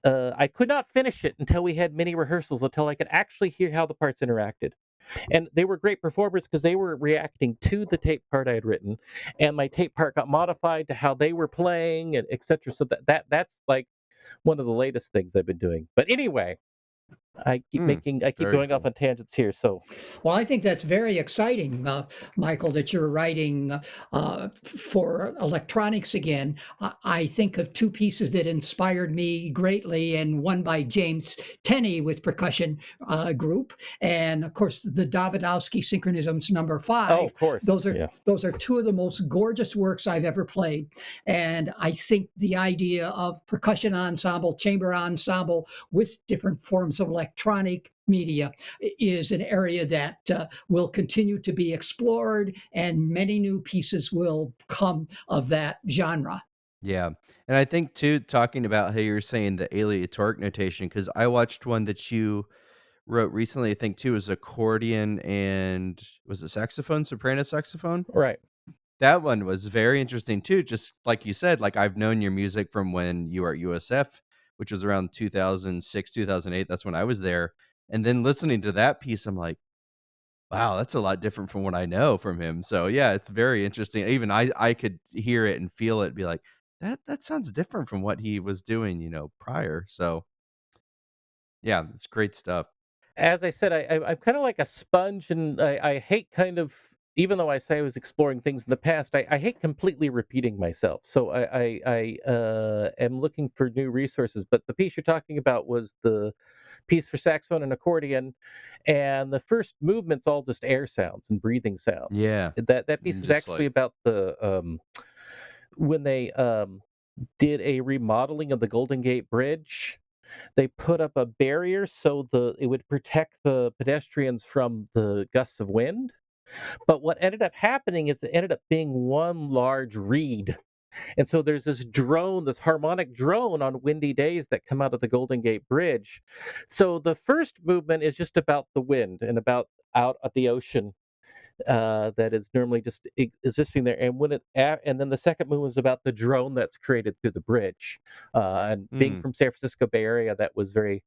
I could not finish it until we had mini rehearsals, until I could actually hear how the parts interacted. And they were great performers because they were reacting to the tape part I had written, and my tape part got modified to how they were playing, and etc. So that's like one of the latest things I've been doing. But anyway, I keep Very going off cool. on tangents here. So Well, I think that's very exciting, Michael, that you're writing for electronics again. I think of two pieces that inspired me greatly, and one by James Tenney with percussion group, and of course the Davidowski Synchronisms number oh, five. of course, Those are yeah. those are two of the most gorgeous works I've ever played, and I think the idea of percussion ensemble, chamber ensemble with different forms of electronic media is an area that will continue to be explored, and many new pieces will come of that genre. Yeah, and I think too, talking about how you're saying the aleatoric notation, because I watched one that you wrote recently, I think too, was accordion and was it saxophone, soprano saxophone? Right. That one was very interesting too, just like you said, like, I've known your music from when you were at USF, which was around 2006, 2008, that's when I was there, and then listening to that piece, I'm like, Wow, that's a lot different from what I know from him. So yeah, it's very interesting. Even I could hear it and feel it, be like, that sounds different from what he was doing, prior. So yeah, it's great stuff. As I said, I'm kind of like a sponge, and I hate kind of, even though I say I was exploring things in the past, I hate completely repeating myself. So I am looking for new resources. But the piece you're talking about was the piece for saxophone and accordion, and the first movement's all just air sounds and breathing sounds. Yeah. That piece And is just actually like about the when they did a remodeling of the Golden Gate Bridge. They put up a barrier so the it would protect the pedestrians from the gusts of wind. But what ended up happening is it ended up being one large reed. And so there's this drone, this harmonic drone on windy days that come out of the Golden Gate Bridge. So the first movement is just about the wind and about out at the ocean, that is normally just existing there. And and then the second movie was about the drone that's created through the bridge. And being mm, from San Francisco Bay Area, that was very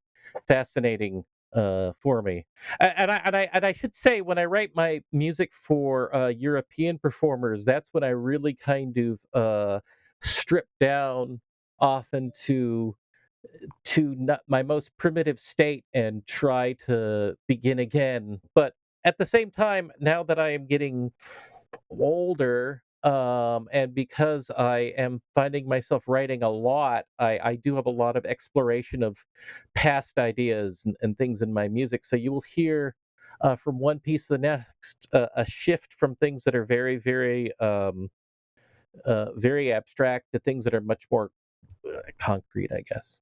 fascinating for me. And I should say, when I write my music for European performers, that's when I really kind of strip down often to not my most primitive state and try to begin again. But at the same time, now that I am getting older, and because I am finding myself writing a lot, I do have a lot of exploration of past ideas and things in my music. So you will hear from one piece to the next a shift from things that are very abstract to things that are much more concrete, I guess.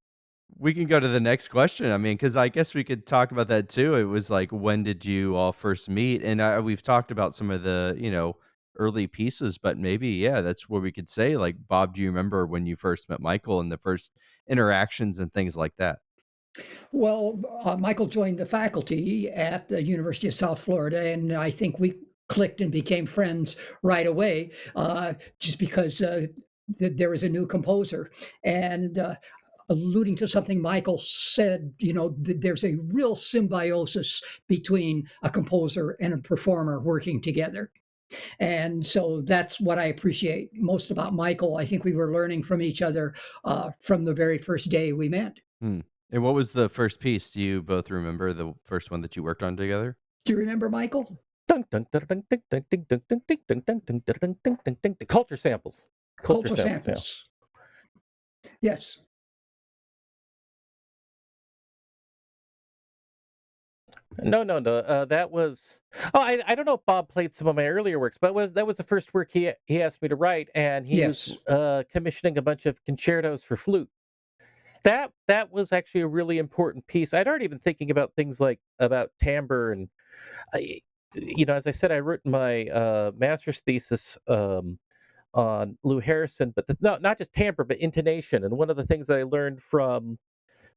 we can go to the next question. I mean, because I guess we could talk about that too. It was like, when did you all first meet? And we've talked about some of the, early pieces, but maybe, yeah, that's where we could say, like, Bob, do you remember when you first met Michael and the first interactions and things like that? Well, Michael joined the faculty at the University of South Florida, and I think we clicked and became friends right away, just because there was a new composer. And alluding to something Michael said, there's a real symbiosis between a composer and a performer working together. And so that's what I appreciate most about Michael. I think we were learning from each other from the very first day we met. Hmm. And what was the first piece? Do you both remember the first one that you worked on together? Do you remember Michael? Culture samples. Culture Cultural samples, yeah. samples. Yes. No, no, no. That was. Oh, I don't know if Bob played some of my earlier works, but that was the first work he asked me to write, and he was Yes. commissioning a bunch of concertos for flute. That was actually a really important piece. I'd already been thinking about things like about timbre, and I, as I said, I wrote my master's thesis on Lou Harrison, but no, not just timbre, but intonation. And one of the things that I learned from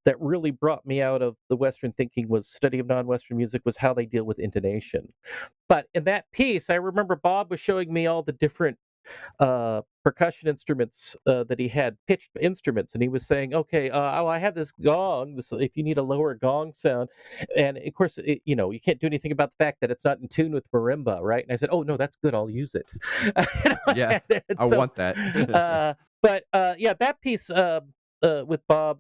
that really brought me out of the Western thinking was study of non-Western music was how they deal with intonation. But in that piece, I remember Bob was showing me all the different percussion instruments that he had, pitched instruments, and he was saying, "Okay, oh, I have this gong. This, if you need a lower gong sound, and of course, you can't do anything about the fact that it's not in tune with marimba, right?" And I said, "Oh no, that's good. I'll use it." Yeah, And I so, want that. yeah, that piece. With Bob,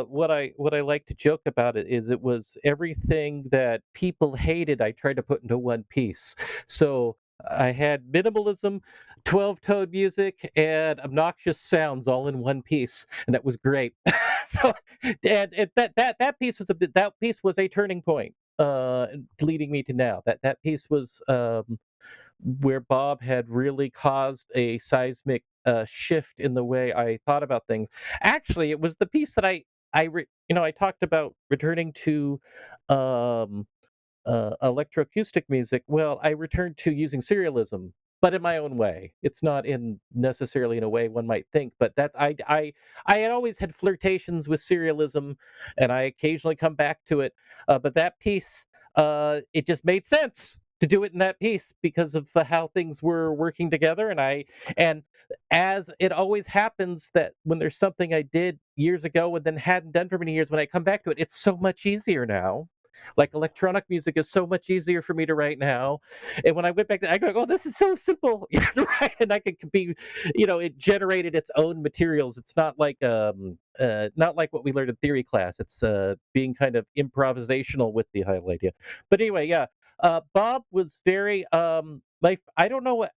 what I like to joke about it is it was everything that people hated. I tried to put into one piece. So I had minimalism, 12-tone music, and obnoxious sounds all in one piece, and that was great. So, and that piece was that piece was a turning point, leading me to now. That piece was where Bob had really caused a seismic shift in the way I thought about things. Actually, it was the piece that I talked about returning to um, electroacoustic music. Well, I returned to using serialism, but in my own way. It's not in necessarily in a way one might think, but that's I had always had flirtations with serialism, and I occasionally come back to it. But that piece, it just made sense to do it in that piece because of how things were working together, and as it always happens that when there's something I did years ago and then hadn't done for many years, when I come back to it, it's so much easier now Like electronic music is so much easier for me to write now. And when I went back to, I go, oh, this is so simple, right? And I could be, it generated its own materials. It's not like what we learned in theory class. It's being kind of improvisational with the whole idea. But anyway, yeah, Bob was very like, I don't know what.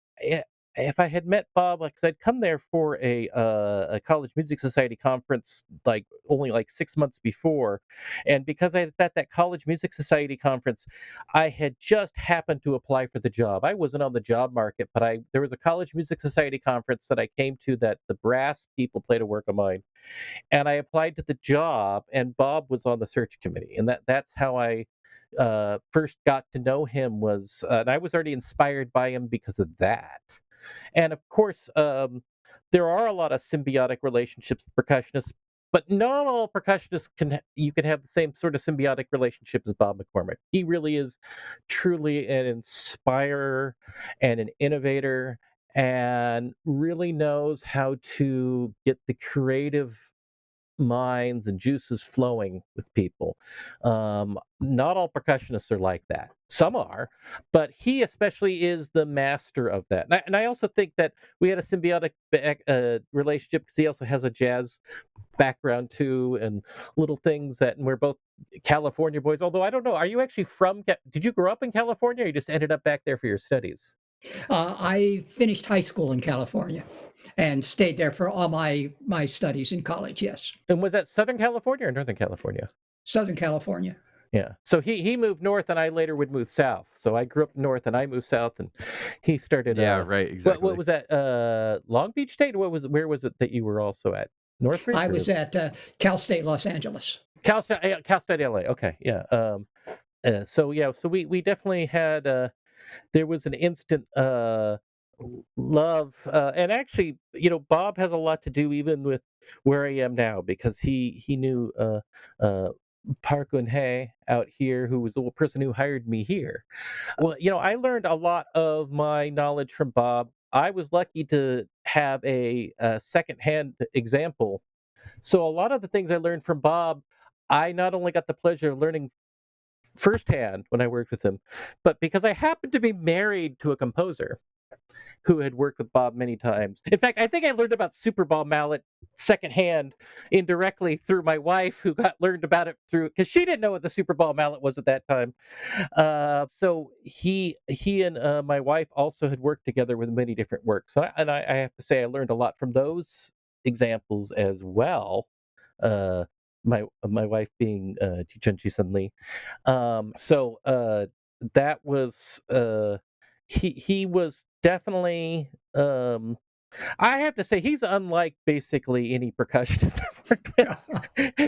If I had met Bob, like, 'cause I'd come there for a college music society conference, like only like 6 months before, and because I was at that college music society conference, I had just happened to apply for the job. I wasn't on the job market, but I there was a college music society conference that I came to that the brass people played a work of mine, and I applied to the job, and Bob was on the search committee, and that's how I first got to know him. And I was already inspired by him because of that. And of course, there are a lot of symbiotic relationships with percussionists, but not all percussionists you can have the same sort of symbiotic relationship as Bob McCormick. He really is truly an inspirer and an innovator, and really knows how to get the creative minds and juices flowing with people. Not all percussionists are like that. Some are, but he especially is the master of that. And I also think that we had a symbiotic relationship because he also has a jazz background too, and little things that. And we're both California boys. Although I don't know, are you actually from? Did you grow up in California, or you just ended up back there for your studies? I finished high school in California and stayed there for all my studies in college. Yes, And was that Southern California or Northern California? Southern California. Yeah. So he moved north, and I later would move south. So I grew up north, and I moved south, and he started. Yeah, right, What exactly. was that? Long Beach State. Where was it that you were also at? Northridge I or was at Cal State Los Angeles. Cal State LA? Okay, yeah. So yeah, so we definitely had. There was an instant love, and actually, Bob has a lot to do even with where I am now, because he knew uh Park Un Hye out here, who was the person who hired me here. Well, I learned a lot of my knowledge from Bob. I was lucky to have a secondhand example. So a lot of the things I learned from Bob, I not only got the pleasure of learning firsthand when I worked with him, but because I happened to be married to a composer who had worked with Bob many times. In fact, I think I learned about Super Ball mallet secondhand, indirectly, through my wife, who got learned about it through, because she didn't know what the Super Ball mallet was at that time. So he and my wife also had worked together with many different works. I have to say I learned a lot from those examples as well. Uh, my wife being Ji Sun Lee. So that was he was definitely I have to say he's unlike basically any percussionist I've worked with,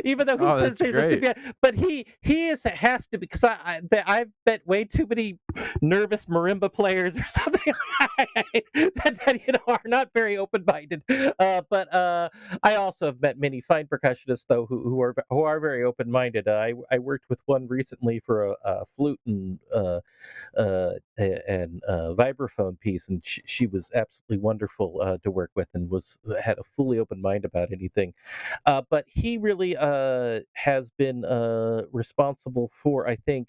even though he Oh, says that's there's a great. symbiote. But he has to, because I've met way too many nervous marimba players or something that are not very open minded. But I also have met many fine percussionists though who are very open minded. I worked with one recently for a flute and vibraphone piece, and she was absolutely wonderful to work with, and had a fully open mind about anything. But he really has been responsible for, I think,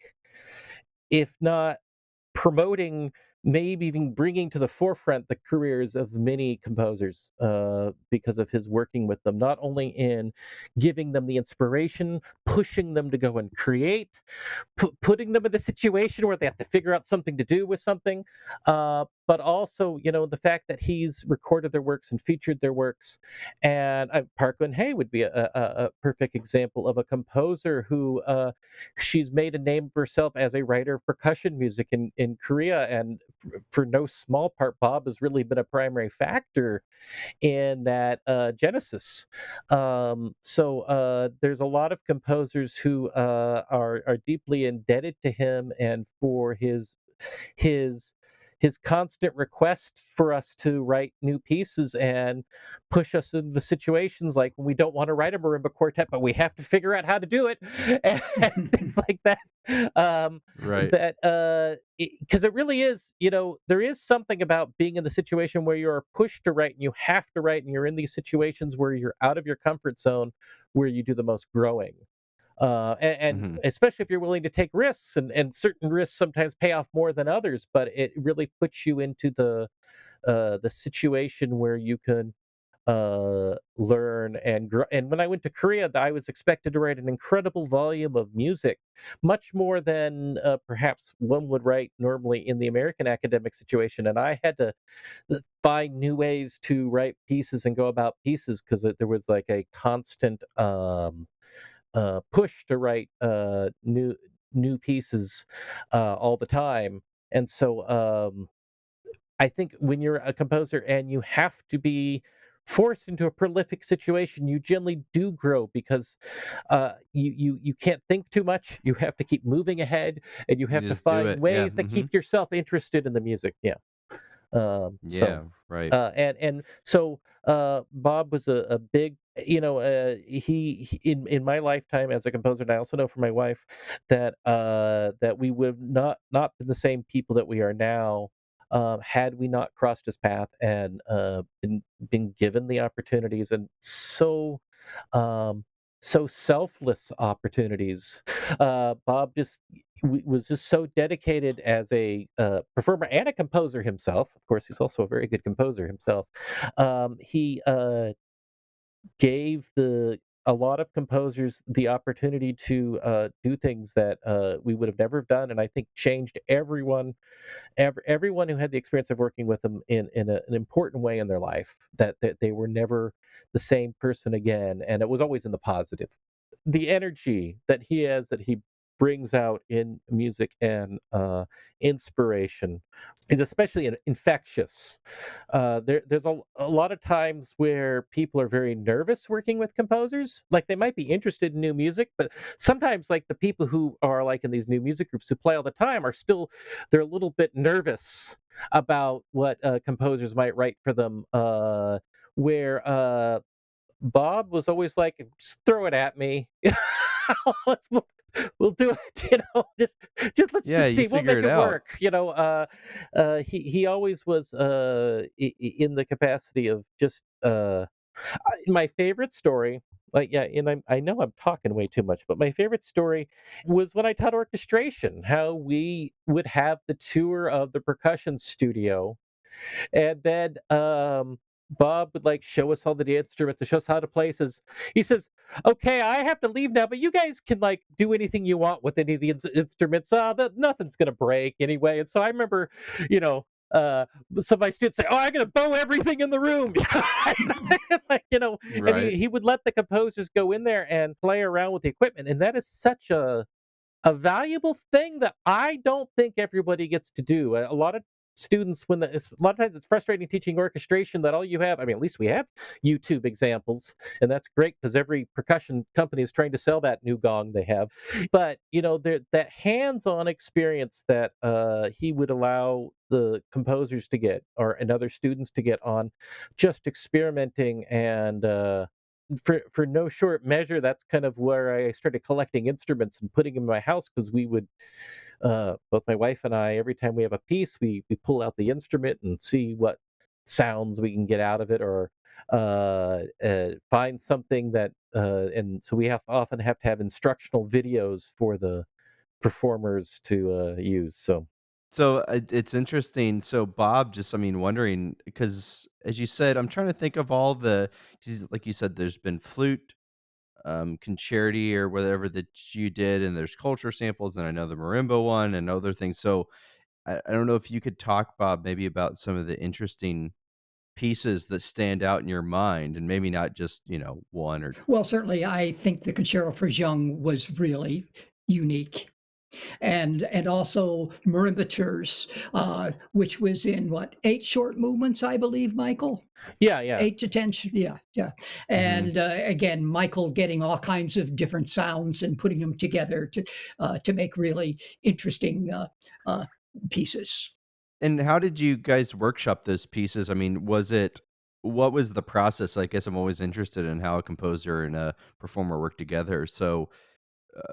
if not promoting, maybe even bringing to the forefront the careers of many composers, because of his working with them, not only in giving them the inspiration, pushing them to go and create, putting them in a situation where they have to figure out something to do with something, but also, the fact that he's recorded their works and featured their works. And Park Geun Hye would be a perfect example of a composer who, she's made a name for herself as a writer of percussion music in Korea, and for no small part, Bob has really been a primary factor in that genesis. So there's a lot of composers who are deeply indebted to him, and for his his constant request for us to write new pieces and push us into situations like when we don't want to write a marimba quartet, but we have to figure out how to do it, and things like that. Right. That because it really is, there is something about being in the situation where you're pushed to write and you have to write, and you're in these situations where you're out of your comfort zone, where you do the most growing. and Mhm. especially if you're willing to take risks, and certain risks sometimes pay off more than others, but it really puts you into the situation where you can learn and grow. And when I went to Korea, I was expected to write an incredible volume of music, much more than perhaps one would write normally in the American academic situation. And I had to find new ways to write pieces and go about pieces because there was like a constant push to write new pieces all the time. And so I think when you're a composer and you have to be forced into a prolific situation, you generally do grow because you can't think too much. You have to keep moving ahead, and you You have to just do find it. Yeah, ways that mhm. keep yourself interested in the music. Yeah. So, Yeah, right. Bob was a big, he in my lifetime as a composer, and I also know from my wife that we would not been the same people that we are now, had we not crossed his path and been given the opportunities, and um, so selfless opportunities. Bob just was just so dedicated as a performer and a composer himself. Of course, he's also a very good composer himself. He gave the a lot of composers the opportunity to do things that we would have never done, and I think changed everyone who had the experience of working with him in an important way in their life. That they were never the same person again, and it was always in the positive. The energy that he has, that he brings out in music and inspiration, is especially infectious. There's a lot of times where people are very nervous working with composers. Like they might be interested in new music, but sometimes like the people who are like in these new music groups who play all the time are still they're a little bit nervous about what composers might write for them. Where Bob was always like, "Just throw it at me. Let's, we'll do it. Let's Yeah, just you see. We'll figure make it it out. work." He always was in the capacity of just my favorite story. Like yeah, and I know I'm talking way too much, but my favorite story was when I taught orchestration. How we would have the tour of the percussion studio, and then Bob would like show us all the instruments to show us how to play. He says, "Okay, I have to leave now, but you guys can like do anything you want with any of the instruments. Nothing's gonna break anyway." And so I remember, you know. Some of my students say, "Oh, I'm gonna bow everything in the room," like and Right. he would let the composers go in there and play around with the equipment, and that is such a valuable thing that I don't think everybody gets to do. A lot of students, a lot of times it's frustrating teaching orchestration that all you have. I mean, at least we have YouTube examples, and that's great because every percussion company is trying to sell that new gong they have. But that hands-on experience that he would allow the composers to get, or and other students to get on, just experimenting and for no short measure, that's kind of where I started collecting instruments and putting them in my house because we would, both my wife and I, every time we have a piece, we pull out the instrument and see what sounds we can get out of it, or find something that, and so we often have to have instructional videos for the performers to use. So So, it's interesting. So, Bob, just, I mean, wondering because as you said, I'm trying to think of all the 'cause like you said, there's been flute, concerti or whatever that you did, and there's culture samples, and I know the marimba one and other things. So, I don't know if you could talk, Bob, maybe about some of the interesting pieces that stand out in your mind, and maybe not just, one or Well, certainly, I think the Concerto for Young was really unique. And also Marimba Tours, which was in what, 8 short movements, I believe, Michael? yeah, yeah. 8 to 10, yeah, yeah. Mhm. And again, Michael getting all kinds of different sounds and putting them together to make really interesting uh, pieces. And how did you guys workshop those pieces? I mean, what was the process? I guess I'm always interested in how a composer and a performer work together. So,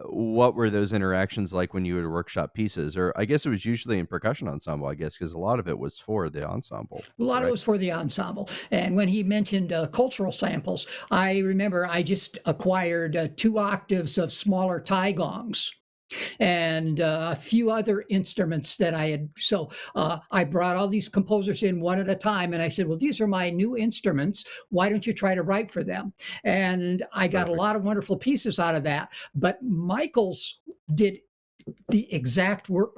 what were those interactions like when you would workshop pieces? Or I guess it was usually in percussion ensemble, I guess, because a lot of it was for the ensemble, A lot of it correct? was for the ensemble. And when he mentioned cultural samples, I remember I just acquired 2 octaves of smaller tie gongs and a few other instruments that I had. So I brought all these composers in one at a time, and I said, "Well, these are my new instruments. Why don't you try to write for them?" And I got a Perfect. lot of wonderful pieces out of that. But Michael's did the exact work.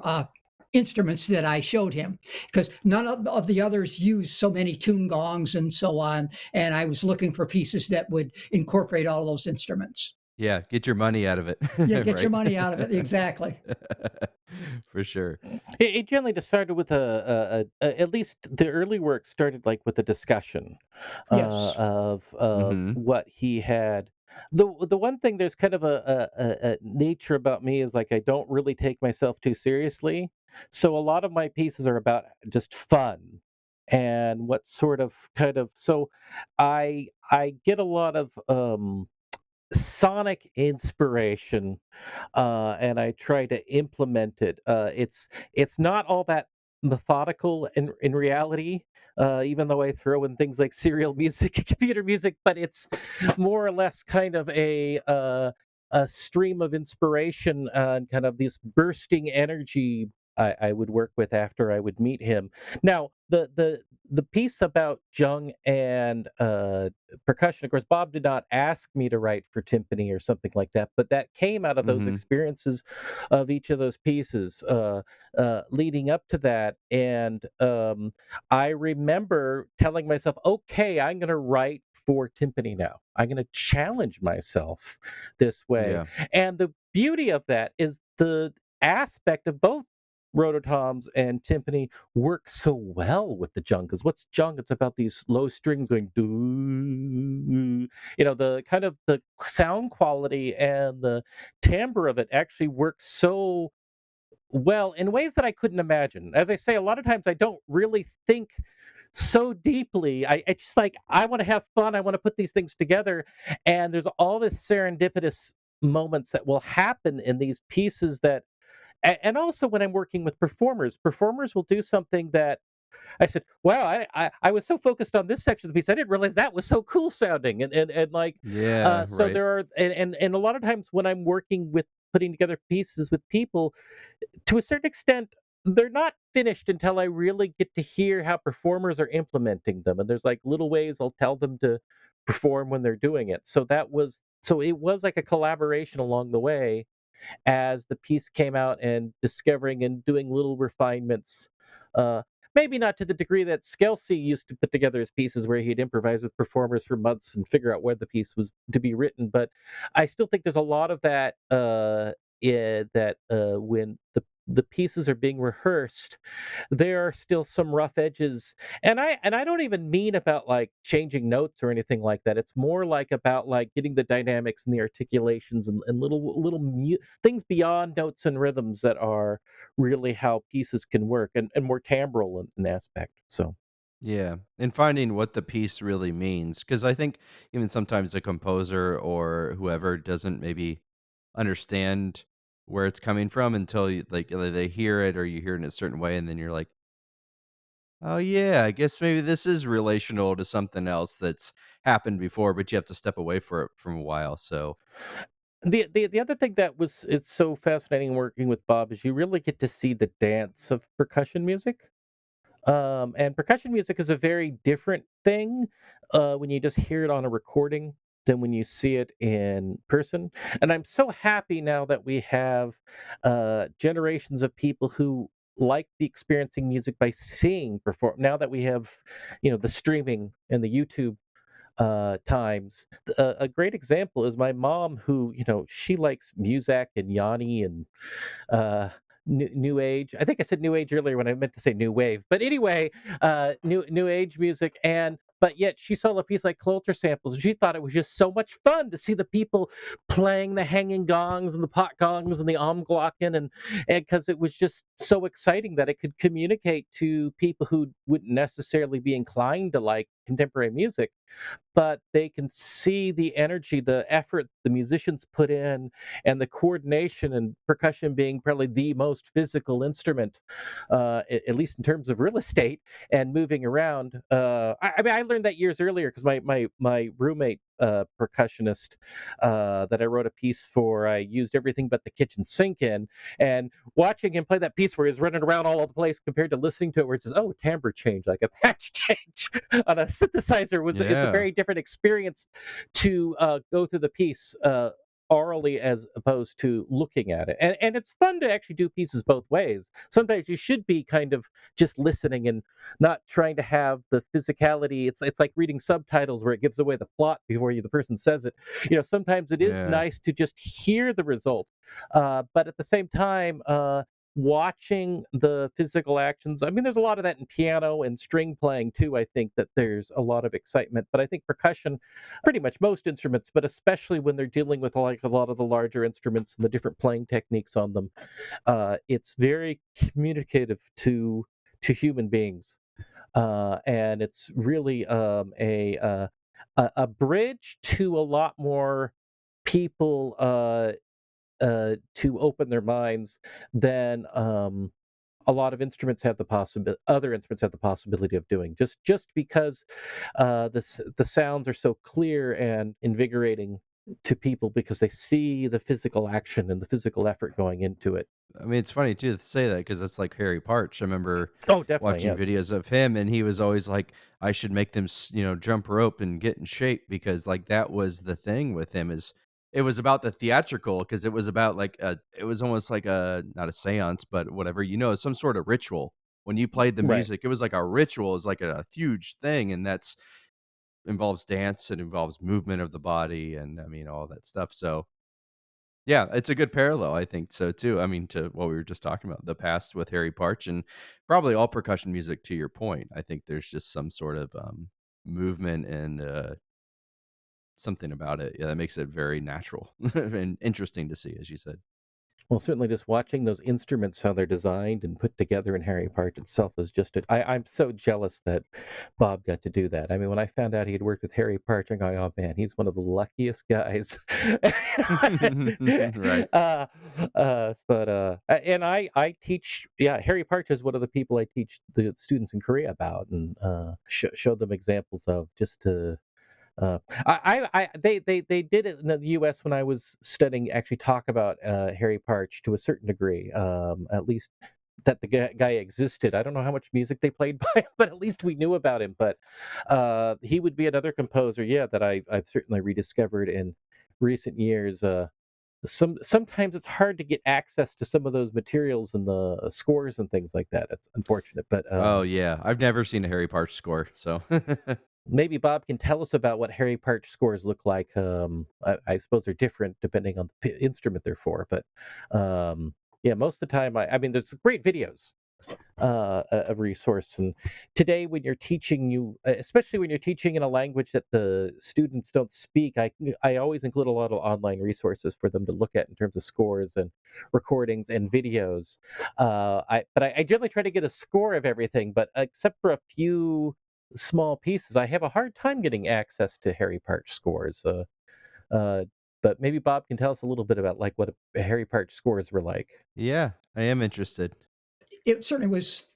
Instruments that I showed him because none of the others use so many tune gongs and so on. And I was looking for pieces that would incorporate all those instruments. Yeah, get your money out of it, Yeah, get your right? money out of it. Exactly. For sure. It generally just started with at least the early work started like with a discussion Yes. of Mhm. what he had. The one thing there's kind of a nature about me is like I don't really take myself too seriously, so a lot of my pieces are about just fun and what sort of kind of so I get a lot of sonic inspiration and I try to implement it. It's not all that methodical in reality, even though I throw in things like serial music and computer music, but it's more or less kind of a stream of inspiration and kind of this bursting energy I would work with after I would meet him. Now, the piece about Jung and percussion, of course, Bob did not ask me to write for timpani or something like that, but that came out of those Mhm. experiences of each of those pieces leading up to that. And I remember telling myself, okay, I'm going to write for timpani now. I'm going to challenge myself this way. Yeah. And the beauty of that is the aspect of both rototoms and timpani work so well with the jung. Because what's jung? It's about these low strings going doo. The kind of the sound quality and the timbre of it actually works so well in ways that I couldn't imagine. As I say, a lot of times I don't really think so deeply. I just like I want to have fun. I want to put these things together, and there's all this serendipitous moments that will happen in these pieces that and also when I'm working with performers will do something that I said, "Wow, I was so focused on this section of the piece, I didn't realize that was so cool sounding." And like, Yeah, so right. there are, and a lot of times when I'm working with putting together pieces with people, to a certain extent, they're not finished until I really get to hear how performers are implementing them. And there's like little ways I'll tell them to perform when they're doing it. So it was like a collaboration along the way as the piece came out and discovering and doing little refinements. Uh, Maybe not to the degree that Skelsey used to put together his pieces where he'd improvise with performers for months and figure out where the piece was to be written, but I still think there's a lot of that when the pieces are being rehearsed, there are still some rough edges, and I don't even mean about like changing notes or anything like that. It's more like about like getting the dynamics and the articulations and little things beyond notes and rhythms that are really how pieces can work and more timbral in aspect. So Yeah, and finding what the piece really means, because I think even sometimes a composer or whoever doesn't maybe understand where it's coming from until they hear it or you hear it in a certain way, and then you're like, "Oh, yeah, I guess maybe this is relational to something else that's happened before," but you have to step away for it from a while, so the other thing that was it's so fascinating working with Bob is you really get to see the dance of percussion music. And percussion music is a very different thing when you just hear it on a recording than when you see it in person. And I'm so happy now that we have generations of people who like the experiencing music by seeing perform. Now that we have, the streaming and the YouTube times. A great example is my mom, who she likes Muzak and Yanni and uh, new age. I think I said new age earlier when I meant to say new wave. But anyway, new age music, and but yet she saw a piece like culture samples, and she thought it was just so much fun to see the people playing the hanging gongs and the pot gongs and the omglocken, and because it was just so exciting that it could communicate to people who wouldn't necessarily be inclined to like contemporary music, but they can see the energy, the effort the musicians put in, and the coordination, and percussion being probably the most physical instrument, at least in terms of real estate and moving around. I mean, I learned that years earlier because my roommate, percussionist, that I wrote a piece for, I used everything but the kitchen sink in, and watching him play that piece where he's running around all over the place compared to listening to it where it says, "Oh, timbre change," like a patch change on a synthesizer, was it's a Yeah. very different experience to go through the piece orally as opposed to looking at it. And it's fun to actually do pieces both ways. Sometimes you should be kind of just listening and not trying to have the physicality. It's like reading subtitles where it gives away the plot before the person says it. Sometimes it is Yeah. nice to just hear the result, but at the same time, watching the physical actions. I mean, there's a lot of that in piano and string playing too. I think that there's a lot of excitement, but I think percussion, pretty much most instruments, but especially when they're dealing with like a lot of the larger instruments and the different playing techniques on them, it's very communicative to human beings, and it's really a bridge to a lot more people, to open their minds than a lot of instruments have the possibility. Other instruments have the possibility of doing, just because the sounds are so clear and invigorating to people because they see the physical action and the physical effort going into it. I mean, it's funny too to say that because it's like Harry Parch. I remember Oh, definitely, watching yes. videos of him, and he was always like, "I should make them, jump rope and get in shape," because like that was the thing with him is it was about the theatrical because it was about like it was almost like a not a séance, but whatever, some sort of ritual. When you played the Right. music, it was like a ritual, it's like a huge thing, and that's involves dance, it involves movement of the body, and I mean all that stuff. So yeah, it's a good parallel, I think so too. I mean, to what we were just talking about, the past with Harry Parch and probably all percussion music to your point. I think there's just some sort of movement and something about it, yeah, that makes it very natural and interesting to see, as you said. Well, certainly just watching those instruments, how they're designed and put together in Harry Parch itself is just I'm so jealous that Bob got to do that. I mean, when I found out he had worked with Harry Parch, I go, "Oh man, he's one of the luckiest guys." Right. And I teach, yeah, Harry Parch is one of the people I teach the students in Korea about, and show them examples of, just to they did it in the U.S. when I was studying. Actually, talk about Harry Parch to a certain degree, at least that the guy existed. I don't know how much music they played by him, but at least we knew about him. But he would be another composer, yeah, that I've certainly rediscovered in recent years. Sometimes it's hard to get access to some of those materials and the scores and things like that. It's unfortunate, but Oh yeah, I've never seen a Harry Parch score, so maybe Bob can tell us about what Harry Parch scores look like. I suppose they're different depending on the instrument they're for, but yeah, most of the time, I mean, there's great videos, a resource. And today, when you're teaching, especially when you're teaching in a language that the students don't speak, I always include a lot of online resources for them to look at in terms of scores and recordings and videos. But I generally try to get a score of everything, but except for a few small pieces, I have a hard time getting access to Harry Parch scores. Uh, but maybe Bob can tell us a little bit about like what Harry Parch scores were like. yeah, I am interested. It certainly was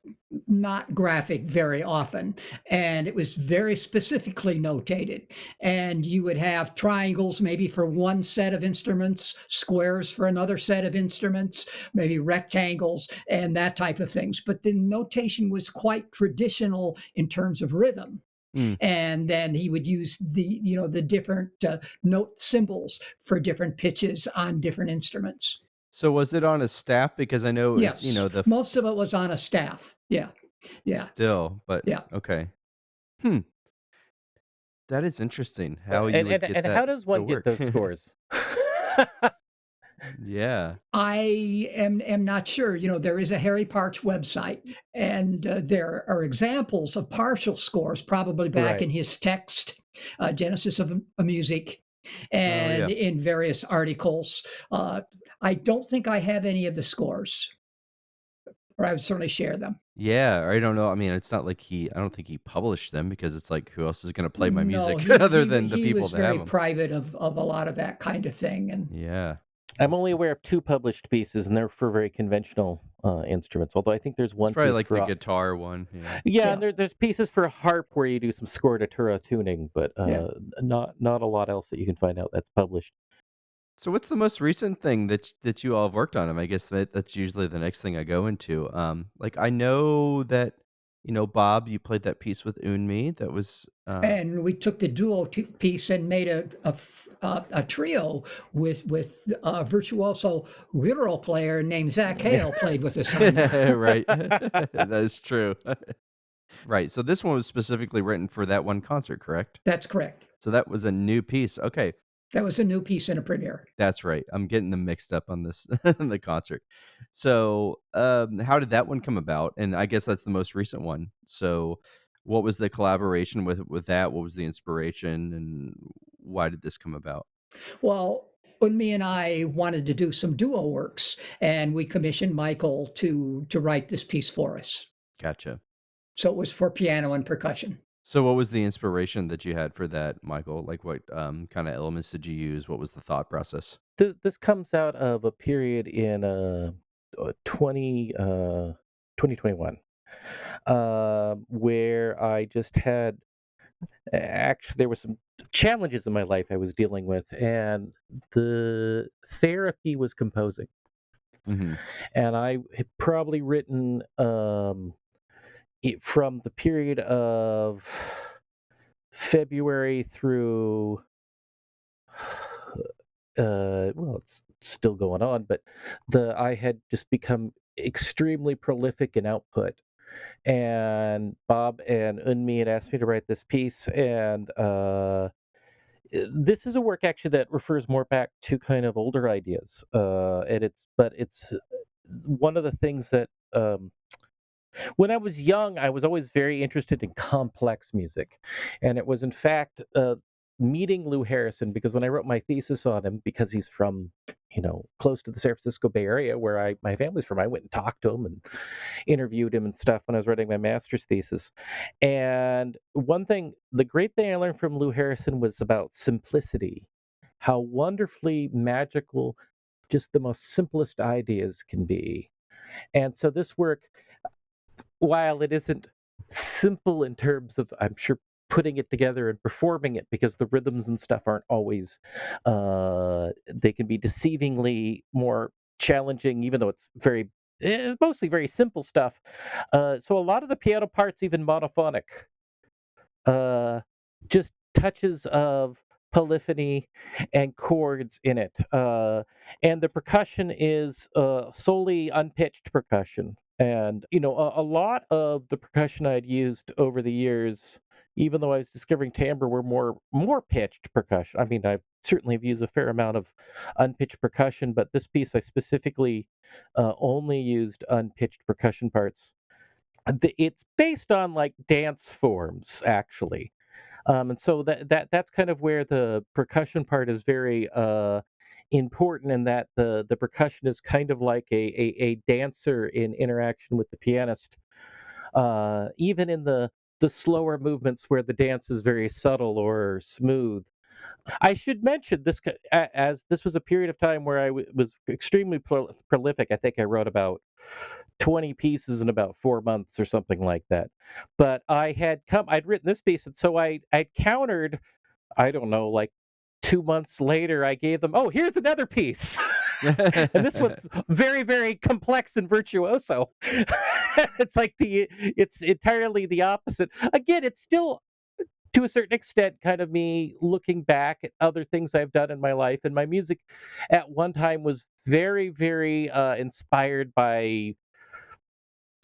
not graphic very often, and it was very specifically notated. And you would have triangles maybe for one set of instruments, squares for another set of instruments, maybe rectangles and that type of things. But the notation was quite traditional in terms of rhythm. Mm. And then he would use the different note symbols for different pitches on different instruments. So was it on a staff? Because I know it was, Yes, the most of it was on a staff. Yeah, yeah, still, but yeah. okay. Hmm, that is interesting how you And would and get and that how does to one get work. those scores? Yeah. I am not sure. There is a Harry Parch website, and there are examples of partial scores, probably back Right. in his text, Genesis of Music, Oh, and yeah. in various articles. I don't think I have any of the scores. or I would certainly share them. Yeah, or I don't know, I mean, it's not like I don't think he published them because it's like, who else is gonna play my No, music other than the he people was that have very them? private of a lot of that kind of thing, and Yeah, I'm makes only sense. aware of 2 published pieces, and they're for very conventional, instruments, although I think there's It's one probably piece like the for guitar one, yeah. yeah, and yeah, there's pieces for harp where you do some scordatura tuning, but, yeah. not a lot else that you can find out that's published. So what's the most recent thing that you all have worked on? I guess that's usually the next thing I go into. Like I know that, Bob, you played that piece with Unmi. That was And we took the piece and made a trio with a virtuoso literal player named Zach Hale played with us on that. right. That is true. Right. So this one was specifically written for that one concert, correct? That's correct. So that was a new piece. Okay. That was a new piece in a premiere. That's right. I'm getting them mixed up on this on the concert. So, how did that one come about? And I guess that's the most recent one. So, what was the collaboration with that? What was the inspiration, and why did this come about? Well, Unmi and I wanted to do some duo works, and we commissioned Michael to write this piece for us. Gotcha. So it was for piano and percussion. So, what was the inspiration that you had for that, Michael? Like, what kind of elements did you use? What was the thought process? This comes out of a period in, 20, 2021, where I just had actually, there were some challenges in my life I was dealing with, and the therapy was composing. Hmm. And I had probably written, it from the period of February through, well, it's still going on, but I had just become extremely prolific in output. And Bob and Unmi had asked me to write this piece, and this is a work actually that refers more back to kind of older ideas, and it's one of the things that when I was young, I was always very interested in complex music, and it was in fact meeting Lou Harrison because when I wrote my thesis on him, because he's from close to the San Francisco Bay Area where my family's from, I went and talked to him and interviewed him and stuff when I was writing my master's thesis. And the great thing I learned from Lou Harrison was about simplicity, how wonderfully magical just the most simplest ideas can be. And so this work, while it isn't simple in terms of, I'm sure, putting it together and performing it, because the rhythms and stuff aren't always, they can be deceivingly more challenging, even though it's mostly very simple stuff. So a lot of the piano parts, even monophonic, uh, just touches of polyphony and chords in it. And the percussion is solely unpitched percussion. And, a lot of the percussion I'd used over the years, even though I was discovering timbre, were more pitched percussion. I mean, I certainly have used a fair amount of unpitched percussion, but this piece I specifically only used unpitched percussion parts. It's based on like dance forms, actually, and so that's kind of where the percussion part is very important, in that the percussion is kind of like a dancer in interaction with the pianist, even in the slower movements where the dance is very subtle or smooth. I should mention this, as this was a period of time where was extremely prolific. I think I wrote about 20 pieces in about 4 months or something like that. But I'd written this piece, and so I countered, I don't know, like 2 months later, I gave them, oh, here's another piece. And this one's very, very complex and virtuoso. It's entirely the opposite. Again, it's still to a certain extent kind of me looking back at other things I've done in my life. And my music at one time was very, very inspired by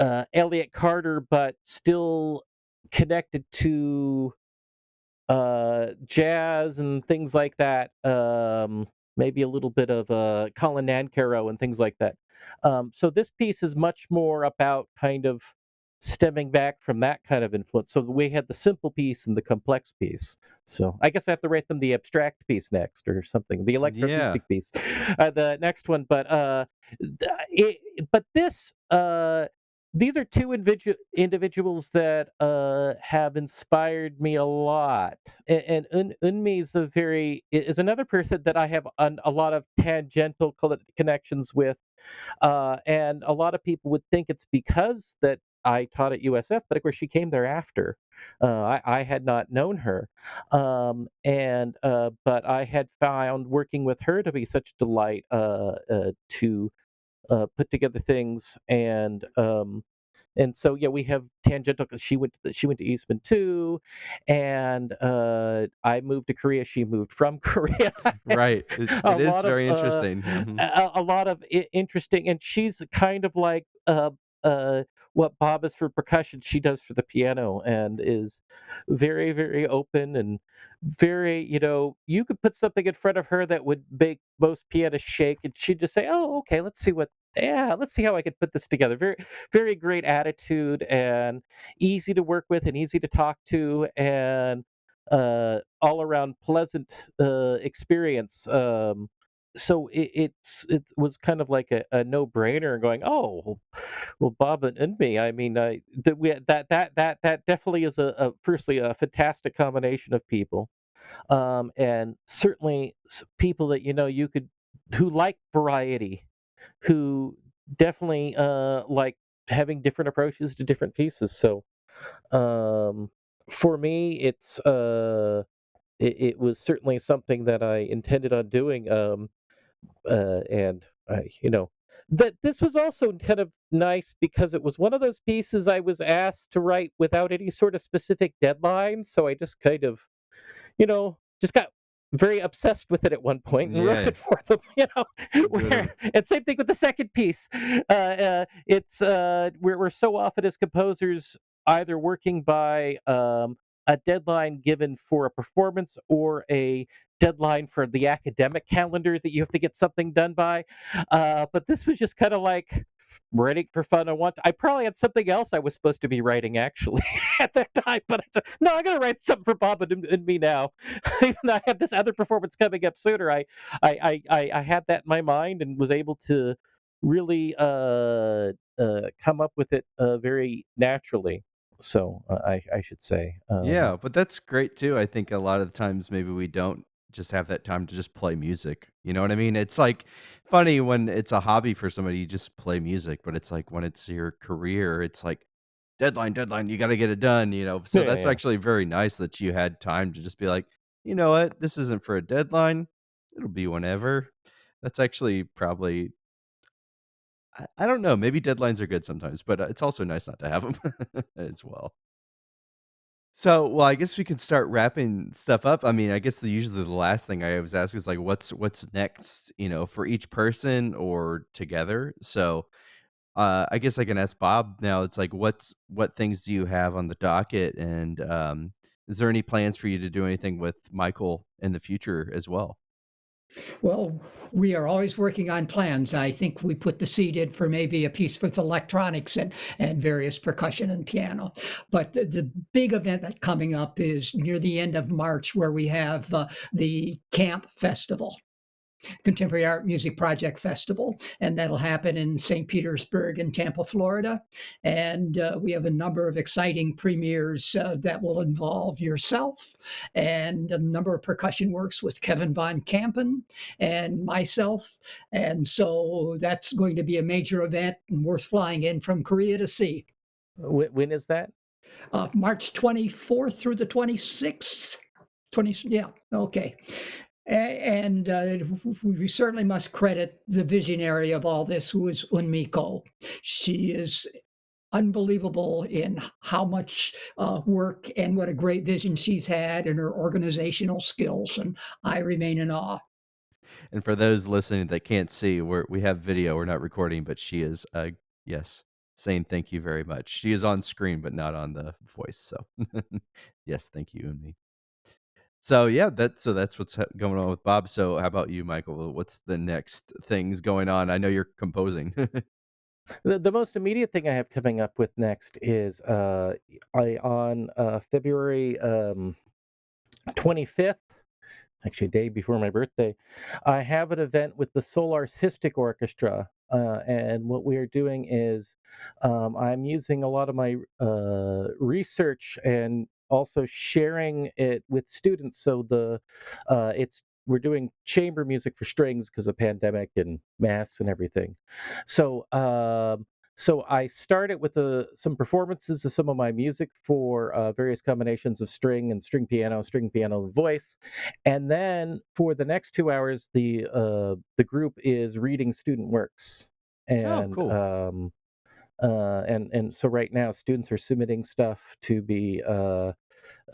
Elliot Carter, but still connected to jazz and things like that. Maybe a little bit of Colin Nancaro and things like that. So this piece is much more about kind of stemming back from that kind of influence. So we had the simple piece and the complex piece. So I guess I have to rate them the abstract piece next or something, the Yeah. electroacoustic piece, the next one. But this. these are two individuals that have inspired me a lot. And Unmi is is another person that I have a lot of tangential connections with. And a lot of people would think it's because that I taught at USF, but of course she came there after. I had not known her, but I had found working with her to be such a delight to put together things, and so yeah, we have tangential because she went to Eastman too, and I moved to Korea. She moved from Korea. Right. a It is lot of very interesting. Mhm. a lot of interesting, and she's kind of like uh, what Bob is for percussion. She does for the piano, and is very open and very, you could put something in front of her that would make most pianists shake, and she'd just say, "Oh, okay, let's see what." Yeah, let's see how I could put this together. Very great attitude and easy to work with and easy to talk to, and all around pleasant experience. It was kind of like a no brainer going, oh, well, Bob and me. I mean, that definitely is firstly a fantastic combination of people, and certainly people that you could who like variety, who definitely like having different approaches to different pieces. So um, for me, it was certainly something that I intended on doing, and that this was also kind of nice because it was one of those pieces I was asked to write without any sort of specific deadline. So I just kind of just got very obsessed with it at one point and wrote Yeah. it for them. Doing it. And same thing with the second piece. It's we're so often as composers either working by a deadline given for a performance or a deadline for the academic calendar that you have to get something done by. But this was just kind of like writing for fun. I probably had something else I was supposed to be writing actually at that time, but I said, no, I got to write something for Bob and me now. Even though I had this other performance coming up sooner, I had that in my mind and was able to really come up with it very naturally. So I should say, Yeah, but that's great too. I think a lot of the times maybe we don't just have that time to just play music. You know what I mean? It's like funny when it's a hobby for somebody, you just play music, but it's like when it's your career, it's like deadline, deadline, you got to get it done, you know? So yeah, that's yeah. actually very nice that you had time to just be like, you know what? This isn't for a deadline. It'll be whenever. That's actually probably, I don't know. Maybe deadlines are good sometimes, but it's also nice not to have them as well. So, well, I guess we can start wrapping stuff up. I mean, I guess usually the last thing I always ask is like, what's next, for each person or together. So, I guess I can ask Bob now. It's like, what things do you have on the docket, and is there any plans for you to do anything with Michael in the future as well? Well, we are always working on plans. I think we put the seed in for maybe a piece with electronics and various percussion and piano. But the big event that coming up is near the end of March, where we have the Camp Festival. Contemporary Art Music Project Festival, and that'll happen in St. Petersburg and Tampa, Florida. And we have a number of exciting premieres that will involve yourself and a number of percussion works with Kevin Von Kampen and myself. And so that's going to be a major event and worth flying in from Korea to see. When is that? March 24th through the 26th. 20, yeah, okay. And we certainly must credit the visionary of all this, who is Unmiko. She is unbelievable in how much work and what a great vision she's had and her organizational skills. And I remain in awe. And for those listening that can't see, we have video. We're not recording, but she is, yes, saying thank you very much. She is on screen, but not on the voice. So, yes, thank you and me. So yeah, that's what's going on with Bob. So how about you, Michael? What's the next things going on? I know you're composing. The most immediate thing I have coming up with next is I on February 25th, actually a day before my birthday, I have an event with the Solar Artistic Orchestra and what we are doing is I'm using a lot of my research and also sharing it with students. So it's we're doing chamber music for strings because of pandemic and masks and everything. So so I started with some performances of some of my music for various combinations of string and string piano, and voice, and then for the next 2 hours, the group is reading student works, Oh, and cool. and so right now students are submitting stuff to be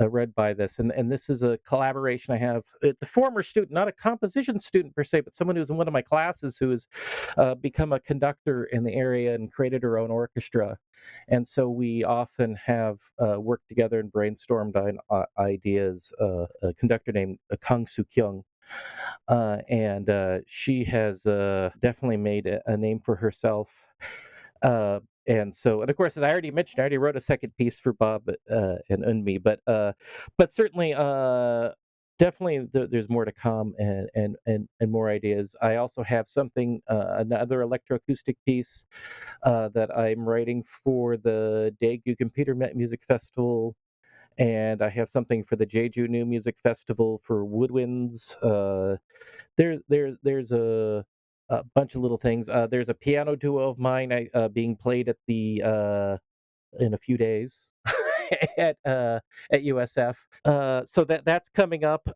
read by this, and this is a collaboration I have. The former student, not a composition student per se, but someone who's in one of my classes who has become a conductor in the area and created her own orchestra, and so we often have worked together and brainstormed on ideas. A conductor named Kang Soo Kyung. And she has definitely made a name for herself. And so, and of course, as I already mentioned, I already wrote a second piece for Bob and Unmi, but certainly, definitely, there's more to come, and more ideas. I also have something, another electroacoustic piece that I'm writing for the Daegu Computer Music Festival, and I have something for the Jeju New Music Festival for woodwinds. There's a bunch of little things. There's a piano duo of mine being played at the in a few days at at USF. So that's coming up.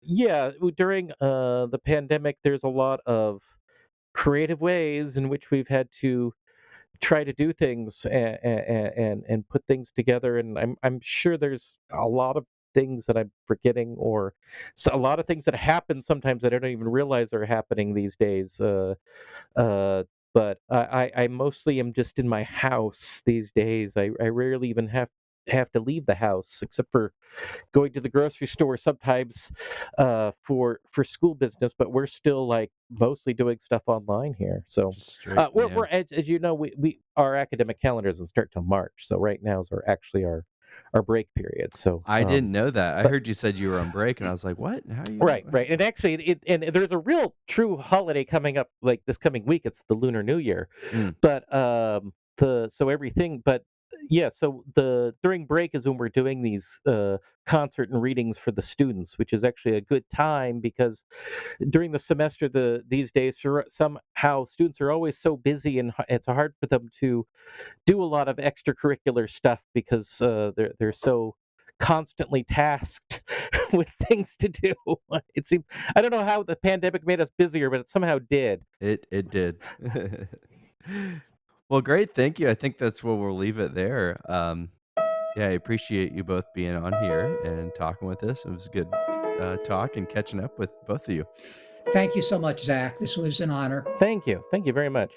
Yeah, during the pandemic, there's a lot of creative ways in which we've had to try to do things and put things together. And I'm sure there's a lot of things that I'm forgetting, or a lot of things that happen sometimes that I don't even realize are happening these days. Uh, but I mostly am just in my house these days. I rarely even have to leave the house except for going to the grocery store sometimes for school business, but we're still like mostly doing stuff online here. So Just straight, yeah. we're as you know, we our academic calendar doesn't start till March, so right now is our break period. So I didn't know that. I but heard you said you were on break, and I was like, "What? How you know?" right, right. And actually, and there's a real true holiday coming up like this coming week. It's the Lunar New Year, Mm, but the so everything, but yeah. So the during break is when we're doing these concert and readings for the students, which is actually a good time because during the semester, these days somehow students are always so busy and it's hard for them to do a lot of extracurricular stuff because they're so constantly tasked with things to do. It seemed I don't know how the pandemic made us busier, but it somehow did. it did. Well, great, thank you. I think that's where we'll leave it there. Yeah, I appreciate you both being on here and talking with us. It was good, talk and catching up with both of you. Thank you so much, Zach. This was an honor. Thank you very much.